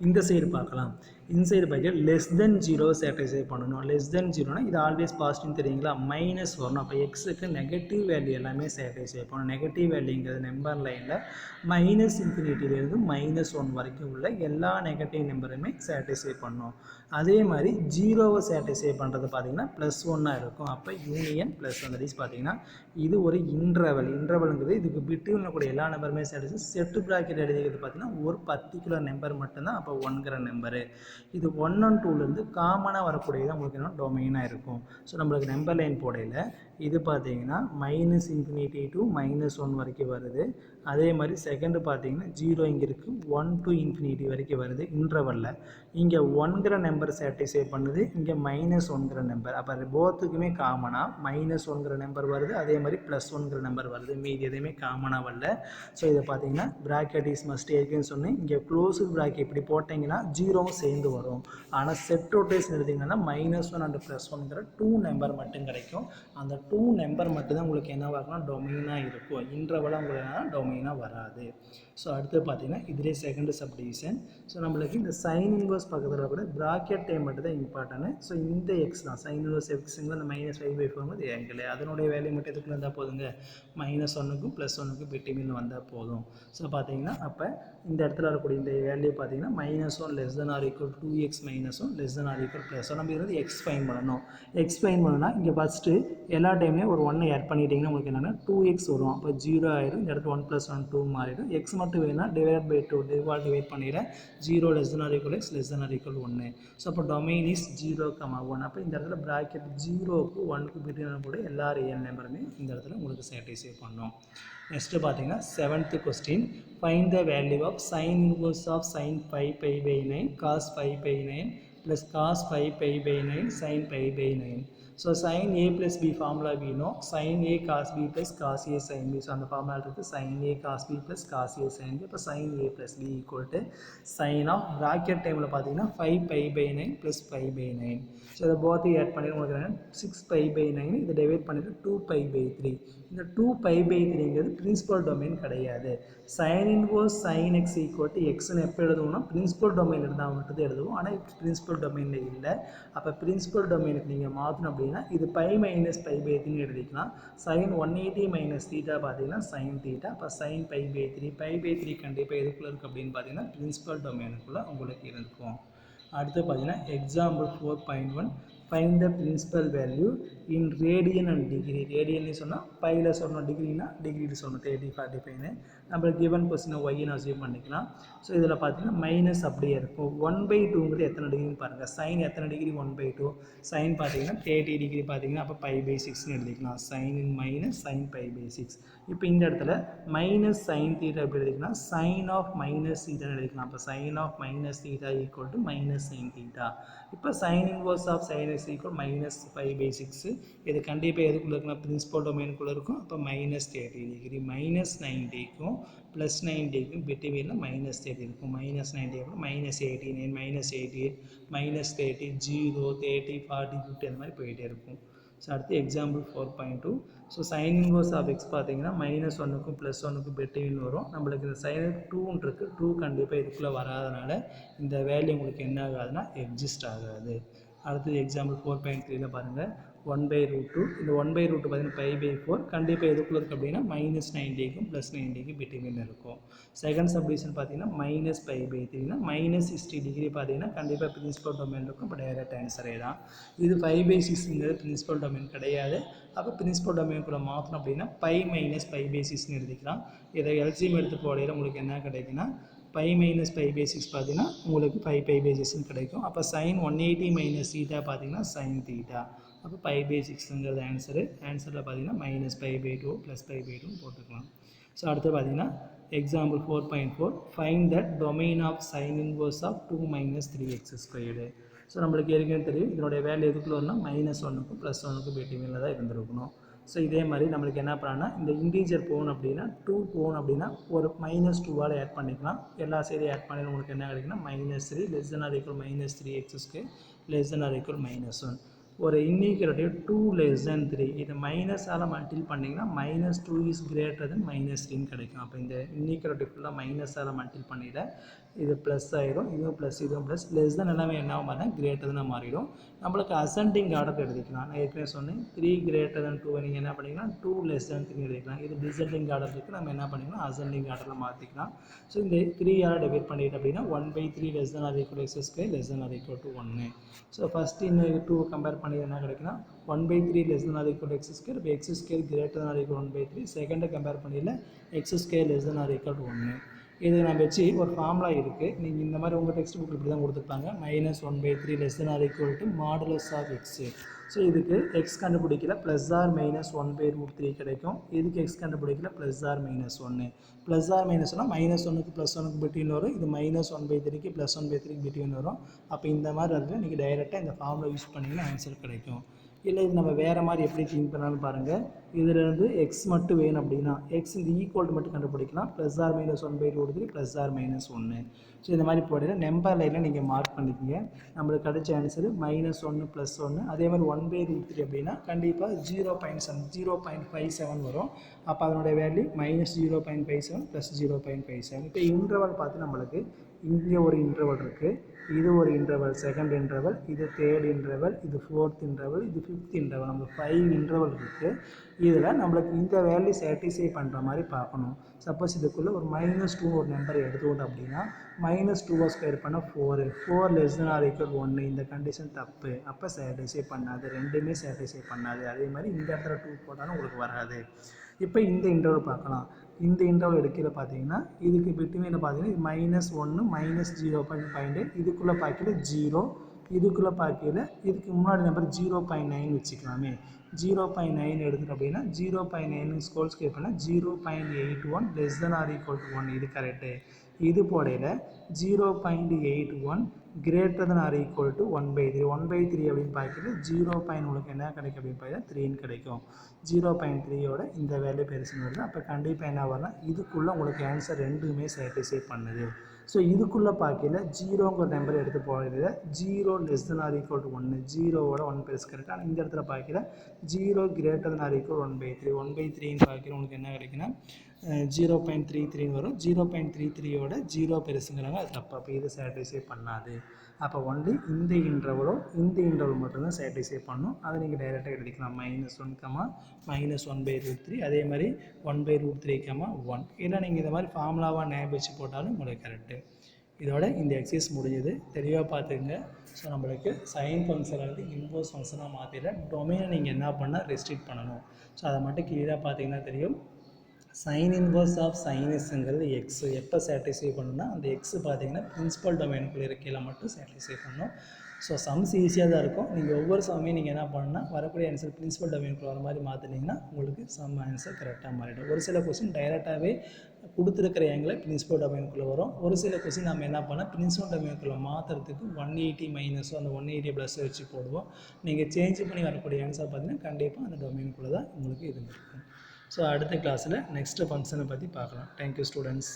இந்த சைடு பார்க்கலாம். Inside bracket less than 0 satisfy பண்ணணும். லெஸ் தென் 0னா இது ஆல்வேஸ் பாசிட்டிவ் தெரியுங்களா, மைனஸ் வரணும். அப்போ எக்ஸுக்கு நெகட்டிவ் வேல்யூ எல்லாமே சாட்டிஸ்ஃபை பண்ணணும். நெகட்டிவ் வேல்யூங்கிறது நம்பர் லைனில் -∞ -1 வரைக்கும் உள்ள எல்லா நெகட்டிவ் நம்பருமே சாட்டிஸ்ஃபை பண்ணணும். அதே மாதிரி 0வை சாட்டிஸ்ஃபை பண்ணுறது பார்த்தீங்கன்னா +1 இருக்கும். அப்போ யூனியன் +1 தட் இஸ் பார்த்தீங்கன்னா இது ஒரு இன்டர்வல்ங்கிறது இதுக்கு பிட்வீனில் கூட எல்லா நம்பருமே சாட்டிஸ்ஃபை. செட்டு ப்ராக்கெட் எழுதிக்கிறது பார்த்தீங்கன்னா ஒரு பர்டிகுலர் நம்பர் மட்டும்தான். அப்போ 1ங்கிற நம்பரு இது 1 and 2லேருந்து காமனாக வரக்கூடியதான் உங்களுக்கு என்ன டொமைனாக இருக்கும். ஸோ நம்மளுக்கு நம்பர் லைன் போடையில் இது பார்த்தீங்கன்னா -∞ to -1 வரைக்கும் வருது. அதே மாதிரி செகண்டு பார்த்தீங்கன்னா 0 இங்கே இருக்குது, 1 to இன்ஃபினிட்டி வரைக்கும் வருது இன்டர்வலில். இங்கே 1ங்கிற நம்பர் சாட்டிஸ்ஃபை பண்ணுது, இங்கே -1ங்கிற நம்பர். அப்போ போத்துக்குமே காமனாக -1ங்கிற நம்பர் வருது, அதே மாதிரி +1ங்கிற நம்பர் வருது. மீதி எதுவுமே காமனாக வரல. ஸோ இதை பார்த்தீங்கன்னா ப்ராக்கெட் இஸ் மஸ்ட் இருக்குன்னு சொன்னேன். இங்கே க்ளோஸு ப்ராக்கெட் இப்படி போட்டிங்கன்னா 0வும் சேர்ந்து வரும். ஆனால் செட் ரொட்டேஷன் எடுத்திங்கன்னா -1 அண்ட் +1ங்கிற 2 நம்பர் மட்டும் கிடைக்கும். அந்த 2 நம்பர் மட்டும் தான் உங்களுக்கு என்னவாக இருக்குன்னா டொமைனாக இருக்கும். இன்டர்வலாக உங்களுக்கு என்ன டொமைனாக வராது. ஸோ அடுத்து பார்த்தீங்கன்னா இதிலே செகண்ட் சப்டிவிஷன். ஸோ நம்மளுக்கு இந்த சைன் இன்வர்ஸ் பக்கத்தில் கூட ப்ராக்கெட் டைம் மட்டும் தான் இம்பார்ட்டன்ட். ஸோ இந்த எக்ஸ் தான் சைன் இன்வர்ஸ் எக்ஸுங்கிற அந்த -5/4 ஆங்கிள் அதனுடைய வேல்யூ மட்டும் எதுக்குள்ள இருந்தால் போதுங்க, -1க்கும் +1க்கும் பிட்வீனில் வந்தால் போதும். ஸோ பார்த்தீங்கன்னா அப்போ இந்த இடத்துல வரக்கூடிய இந்த வேல்யூ பார்த்தீங்கன்னா -1 less than or equal to 2x -1 less than or equal to +1. நம்ம இருந்து எக்ஸ் ஃபைன் பண்ணணும். எக்ஸ் ஃபைன் பண்ணணும்னா இங்கே ஃபஸ்ட்டு எல்லா டைம்லேயும் ஒரு 1 ஆட் பண்ணிட்டீங்கன்னா உங்களுக்கு என்னென்னா 2x வரும். அப்போ 0 ஆயிடும். இந்த இடத்துல 1 + 1 2 மாறிடும். எக்ஸ் மட்டும் வேணும்னா /2 டிவைட் பண்ணிடுறேன். 0 less than or equal x less than or equal 1. So அப்போ டொமைன் இஸ் 0, 1. அப்போ இந்த இடத்துல ப்ராக்கெட் 0க்கு 1க்கு பிட்வீன் கூட எல்லா ரியல் நம்பருமே இந்த இடத்துல உங்களுக்கு சாட்டிஸ்ஃபை பண்ணணும். நெக்ஸ்ட்டு பார்த்தீங்கன்னா 7th question, find the value of sine inverse of sin π/9 cos π/9 plus cos π/9 sin π/9. ஸோ sin a plus b formula we know, sin a cos b plus cos a sin b. So அந்த formula இருக்குது sin a cos b plus cos a sin b. இப்போ sin a plus b equal to sin of bracket டைமில் பார்த்தீங்கன்னா 5π/9 plus π/9. So இதை போத்தையும் add பண்ணி உங்களுக்கு 6π/9 இதை divide பண்ணிவிட்டு 2π/3. இந்த 2π/3ங்கிறது பிரின்சிபல் டொமைன் கிடையாது. sin inverse sin x equal to xன்னு எப்போ எழுதுவோம்னா பிரின்சிபல் டொமைன் இருந்தால் மட்டும் எழுதுவோம். ஆனால் பிரின்சிபல் டொமைனில் இல்லை. அப்போ பிரின்சிபல் டொமைனுக்கு நீங்கள் மாற்றணும் அப்படின்னா இது π - π/3 எழுதிக்கலாம். sin 180 - θ பார்த்தீங்கன்னா sin θ. அப்போ sin π/3 π/3 கண்டிப்பாக எதுக்குள்ளே இருக்குது அப்படின்னு பார்த்தீங்கன்னா பிரின்சிபல் டொமைனுக்குள்ளே உங்களுக்கு இருக்கும். அடுத்து பார்த்தீங்கன்னா example 4.1, find the principal value in radian and degree. ரேடியன்னு சொன்னால் பையில் சொல்லணும், டிகிரினா டிகிரியில் சொல்லணும். 30 45 நம்மளுக்கு கிவன் கொஸ்டினை ஒய்ன்னு அசியூம் பண்ணிக்கலாம். ஸோ இதில் பார்த்தீங்கன்னா மைனஸ் அப்படியே இருக்கும். 1/2ங்கிறது எத்தனை டிகிரின்னு பாருங்கள். சைன் எத்தனை டிகிரி 1/2, சைன் பார்த்தீங்கன்னா 30 டிகிரி பார்த்தீங்கன்னா அப்போ π/6ன்னு எழுதிக்கலாம். Sine in minus sine π/6. இப்போ இந்த இடத்துல மைனஸ் சைன் தீட்டா எப்படி எழுதிக்கலாம், சைன் ஆஃப் மைனஸ் தீட்டான்னு எழுதிக்கலாம். அப்போ sine of minus theta equal to minus sine theta. இப்போ sine inverse of sine x equal -5/6. இது கண்டிப்பாக எதுக்குள்ளே இருக்குன்னா பிரின்சிபல் டொமைனுக்குள்ளே இருக்கும். அப்போ -30 டிகிரி. -90க்கும் +90க்கும் பிட்வீனில் -30 இருக்கும். -90 அப்புறம் -89 -88 -30 0 30 40 50 அந்த மாதிரி போயிட்டே இருக்கும். ஸோ அடுத்து example 4.2. So sine inverse of X பார்த்தீங்கன்னா -1க்கும் +1க்கும் பிட்வீன் வரும். நம்மளுக்கு இந்த சைன் 2 இருக்குது. 2 கண்டிப்பாக இதுக்குள்ளே வராதனால இந்த வேல்யூ உங்களுக்கு என்ன ஆகாதுன்னா எக்ஸிஸ்ட் ஆகாது. அடுத்தது எக்ஸாம்பிள் 4.3ல பாருங்கள் 1/√2. இந்த 1/√2 பார்த்தீங்கன்னா π/4 கண்டிப்பாக எதுக்குள்ளே இருக்குது அப்படின்னா -90க்கும் +90க்கும் பிட்வீன் இருக்கும். செகண்ட் சப்டிவிஷன் பார்த்தீங்கன்னா -π/3னா -60 டிகிரி பார்த்தீங்கன்னா கண்டிப்பாக பிரின்சிபல் டொமைன் இருக்கும். இப்போ டைரக்ட் ஆன்சரே தான். இது 5/6ங்கிறது பிரின்சிபல் டொமைன் கிடையாது. அப்போ பிரின்சிபல் டொமைனுக்குள்ளே மாற்றணும் அப்படின்னா π - π/6ன்னு எழுதிக்கலாம். இதை எல்சிஎம் எடுத்து போடையில் உங்களுக்கு என்ன கிடைக்குன்னா பை மைனஸ் பை பை 6 பார்த்தீங்கன்னா உங்களுக்கு பை பை 6 கிடைக்கும். அப்போ சைன் 180 மைனஸ் தீட்டா பார்த்தீங்கன்னா சைன் தீட்டா. அப்போ பை பை 6ங்கிறது ஆன்சரில் பார்த்தீங்கன்னா minus pi by 2 plus pi by 2 போட்டுக்கலாம். ஸோ அடுத்து பார்த்தீங்கன்னா example 4.4 find that domain of sine inverse of 2 minus 3x². So நம்மளுக்கு ஏற்கனவே தெரியும் இதனுடைய வேல்யூ எதுக்குள்ள வரணும், -1க்கும் +1க்கும் பிட்வீனில் தான் இருந்திருக்கணும். ஸோ இதே மாதிரி நம்மளுக்கு என்ன பண்ணலாம்னா இந்த இன்டீஜர் போகணும் அப்படின்னா 2 போகணும் அப்படின்னா ஒரு -2ஆல் ஆட் பண்ணிக்கலாம். எல்லா சைடையும் ஆட் பண்ணி உங்களுக்கு என்ன கிடைக்குன்னா -3 -3x² ≤ -1. ஒரு இன்ஈக்வாலிட்டி 2 <3 இது மைனஸால் மல்டிபிள் பண்ணிங்கன்னா -2 is greater than -3 கிடைக்கும். அப்போ இந்த இன்ஈக்வாலிட்டி ஃபுல்லாக மைனஸால் மல்டிபிள் பண்ணிட இது ப்ளஸ் ஆகிடும், இதுவும் ப்ளஸ் இதுவும் ப்ளஸ் லெஸ் தான் எல்லாமே என்ன ஆகும் கிரேட்டர் தான் மாறிடும். நம்மளுக்கு அசெண்டிங் ஆர்டர் எழுதிக்கலாம். நான் ஏற்கனவே சொன்னேன் 3 greater than 2 நீங்கள் என்ன பண்ணிக்கலாம் 2 less than 3 எழுதிக்கலாம். இது டிசெண்டிங் ஆர்டர் இருக்குது, நம்ம என்ன பண்ணிக்கலாம் அசெண்டிங் ஆர்டரில் மாற்றிக்கலாம். ஸோ இந்த 3 யாரை டிவைட் பண்ணிட்டு அப்படின்னா 1/3 < x2 ≤ 1. ஸோ ஃபஸ்ட்டு இன்னும் 2 கம்பேர் பண்ணி என்ன கிடைக்குன்னா 1/3 < x2 இப்போ x² > 1/3. செகண்டை கம்பேர் பண்ணியில் x² < 1. இது நம்ம வச்சு ஒரு ஃபார்முலா இருக்குது. நீங்கள் இந்த மாதிரி உங்கள் டெக்ஸ்ட் புக்கில் இப்படி தான் கொடுத்துருப்பாங்க. -1/3 < மாடுலஸ் ஆஃப் x. ஸோ இதுக்கு எக்ஸ் கண்டுபிடிக்கல +or-1/√3 கிடைக்கும். இதுக்கு எக்ஸ் கண்டுபிடிக்கல +or-1. +or-1னா -1க்கு +1க்கு பிட்வீன் வரும். இது -1/3க்கு +1/3க்கு பிட்வீன் வரும். அப்போ இந்த மாதிரி இடத்துல நீங்கள் டைரெக்டாக இந்த ஃபார்முலா யூஸ் பண்ணிங்கன்னா ஆன்சர் கிடைக்கும். இல்லை இது நம்ம வேறு மாதிரி எப்படி திங்க் பண்ணாலும் பாருங்கள். இதிலேருந்து எக்ஸ் மட்டும் வேணும் அப்படின்னா எக்ஸ் இந்த ஈக்குவல் மட்டும் கண்டுபிடிக்கலாம் +or-1/√3 +or-1. ஸோ இந்த மாதிரி போடையில் நம்பர் லைனில் நீங்கள் மார்க் பண்ணிக்கோங்க. நம்மளுக்கு கிடைச்ச ஆன்சரு -1 +1. அதே மாதிரி 1/√3 அப்படின்னா கண்டிப்பாக 0.57 வரும். அப்போ அதனுடைய வேல்யூ -0.57 + 0.57. இப்போ இன்டர்வல் பார்த்து நம்மளுக்கு இங்கே ஒரு இன்டர்வல் இருக்குது, இது ஒரு இன்டர்வல், செகண்ட் இன்டர்வல், இது தேர்ட் இன்டர்வல், இது ஃபோர்த் இன்டர்வல், இது ஃபிஃப்த் இன்டர்வல். நம்மளுக்கு 5 இன்டர்வல் இருக்குது. இதில் நம்மளுக்கு இந்த வேல்யூ சாட்டிஸ்ஃபை பண்ணுற மாதிரி பார்க்கணும். சப்போஸ் இதுக்குள்ளே ஒரு -2 ஒரு நம்பர் எடுத்துக்கிட்டோம் அப்படின்னா -2² பண்ணால் 4 < 1. இந்த கண்டிஷன் தப்பு. அப்போ சாட்டிஸ்ஃபை பண்ணாது, ரெண்டுமே சாட்டிஸ்ஃபை பண்ணாது. அதே மாதிரி இந்த இடத்துல 2 போட்டாலும் உங்களுக்கு வராது. இப்போ இந்த இன்டர்வல் பார்க்கலாம். இந்த இன்டர்வல் எடுக்கிற பார்த்தீங்கன்னா இதுக்கு பிட்வீனில் பார்த்தீங்கன்னா -1 -0.5 இதுக்குள்ளே பார்க்கல 0, இதுக்குள்ளே பார்க்கல இதுக்கு முன்னாடி நம்பர் 0.9 வச்சுக்கலாமே. 0.9 எடுத்துட்டோம் அப்படின்னா 0.9 ஸ்கொயர் ஸ்கொயர் பண்ணால் 0.81 < 1. இது கரெக்டு. இது போடையில் 0.81 greater than or equal to 1/3 அப்படின்னு பார்க்கறது 0. உங்களுக்கு என்ன கிடைக்கும் அப்படின்னு பார்த்தா 3 கிடைக்கும். 0.3யோட இந்த வேல்யூ பெருசுன்னு வருது. அப்போ கண்டிப்பாக என்ன வரலாம் இதுக்குள்ளே உங்களுக்கு ஆன்சர் ரெண்டுமே சாட்டிஸ்ஃபை பண்ணுது. ஸோ இதுக்குள்ளே பார்க்கல 0ங்கிற நம்பர் எடுத்து போகிறது 0 < 1. 0வோட 1 பெருசு கரெக்டாக. ஆனால் இந்த இடத்துல பார்க்கல 0 greater than or equal 1/3 1/3ன்னு பார்க்கல உங்களுக்கு என்ன கிடைக்குன்னா 0.33 வரும். 0.33யோட 0 பெருசுங்கிறாங்க, அது தப்பு. அப்போ இது சாட்டிஸ்ஃபை பண்ணாது. அப்போ ஒன்லி இந்த இன்டர்வலும் இந்த இன்டர்வல் மட்டும்தான் சாட்டிஸ்ஃபை பண்ணும். அதை நீங்கள் டைரெக்டாக எழுதிக்கலாம் -1, -1/√3. அதே மாதிரி 1/√3, 1. இல்லை நீங்கள் இந்த மாதிரி ஃபார்முலாவாக ஞாபகம் வச்சு போட்டாலும் உங்களுக்கு கரெக்டு. இதோட இந்த எக்ஸசைஸ் முடிஞ்சது. தெளிவாக பார்த்துக்குங்க. ஸோ நம்மளுக்கு சைன் ஃபங்க்ஷனை வந்து இன்வர்ஸ் ஃபங்க்ஷனாக மாற்றிட டொமைனை நீங்கள் என்ன பண்ணால் ரெஸ்ட்ரிக்ட் பண்ணணும். ஸோ அதை மட்டும் கிளியராக பார்த்தீங்கன்னா தெரியும். சைன் இன்வர்ஸ் ஆஃப் சைனஸ்ங்கிறது எக்ஸ் எப்போ சாட்டிஸ்ஃபை பண்ணணும்னா அந்த எக்ஸ் பார்த்தீங்கன்னா பிரின்சிபல் டொமைனுக்குள்ளே இருக்கையில் மட்டும் சாட்டிஸ்ஃபை பண்ணணும். ஸோ சம்ஸ் ஈஸியாக தான் இருக்கும். நீங்கள் ஒவ்வொரு சமையும் நீங்கள் என்ன பண்ணணும்னா வரக்கூடிய ஆன்சர் பிரின்சிபல் டொமைனுக்குள்ளே வர மாதிரி மாற்றினீங்கன்னா உங்களுக்கு சம் ஆன்சர் கரெக்டாக மாறிடும். ஒரு சில கொஸ்டின் டைரெக்டாகவே கொடுத்துருக்கிற ஆங்கில் பிரின்சிபல் டொமைனுக்குள்ளே வரும். ஒரு சில கொஸ்டின் நம்ம என்ன பண்ணால் பிரின்சிபல் டொமைனுக்குள்ளே மாற்றுறதுக்கு 180 மைனஸோ அந்த 180 ப்ளஸ் வச்சு போடுவோம். நீங்கள் சேஞ்ச் பண்ணி வரக்கூடிய ஆன்சர் பார்த்தீங்கன்னா கண்டிப்பாக அந்த டொமைனுக்குள்ளே தான் உங்களுக்கு இது இருக்கும். ஸோ அடுத்த கிளாஸில் நெக்ஸ்ட்டு ஃபங்க்ஷனை பற்றி பார்க்கலாம். Thank you students.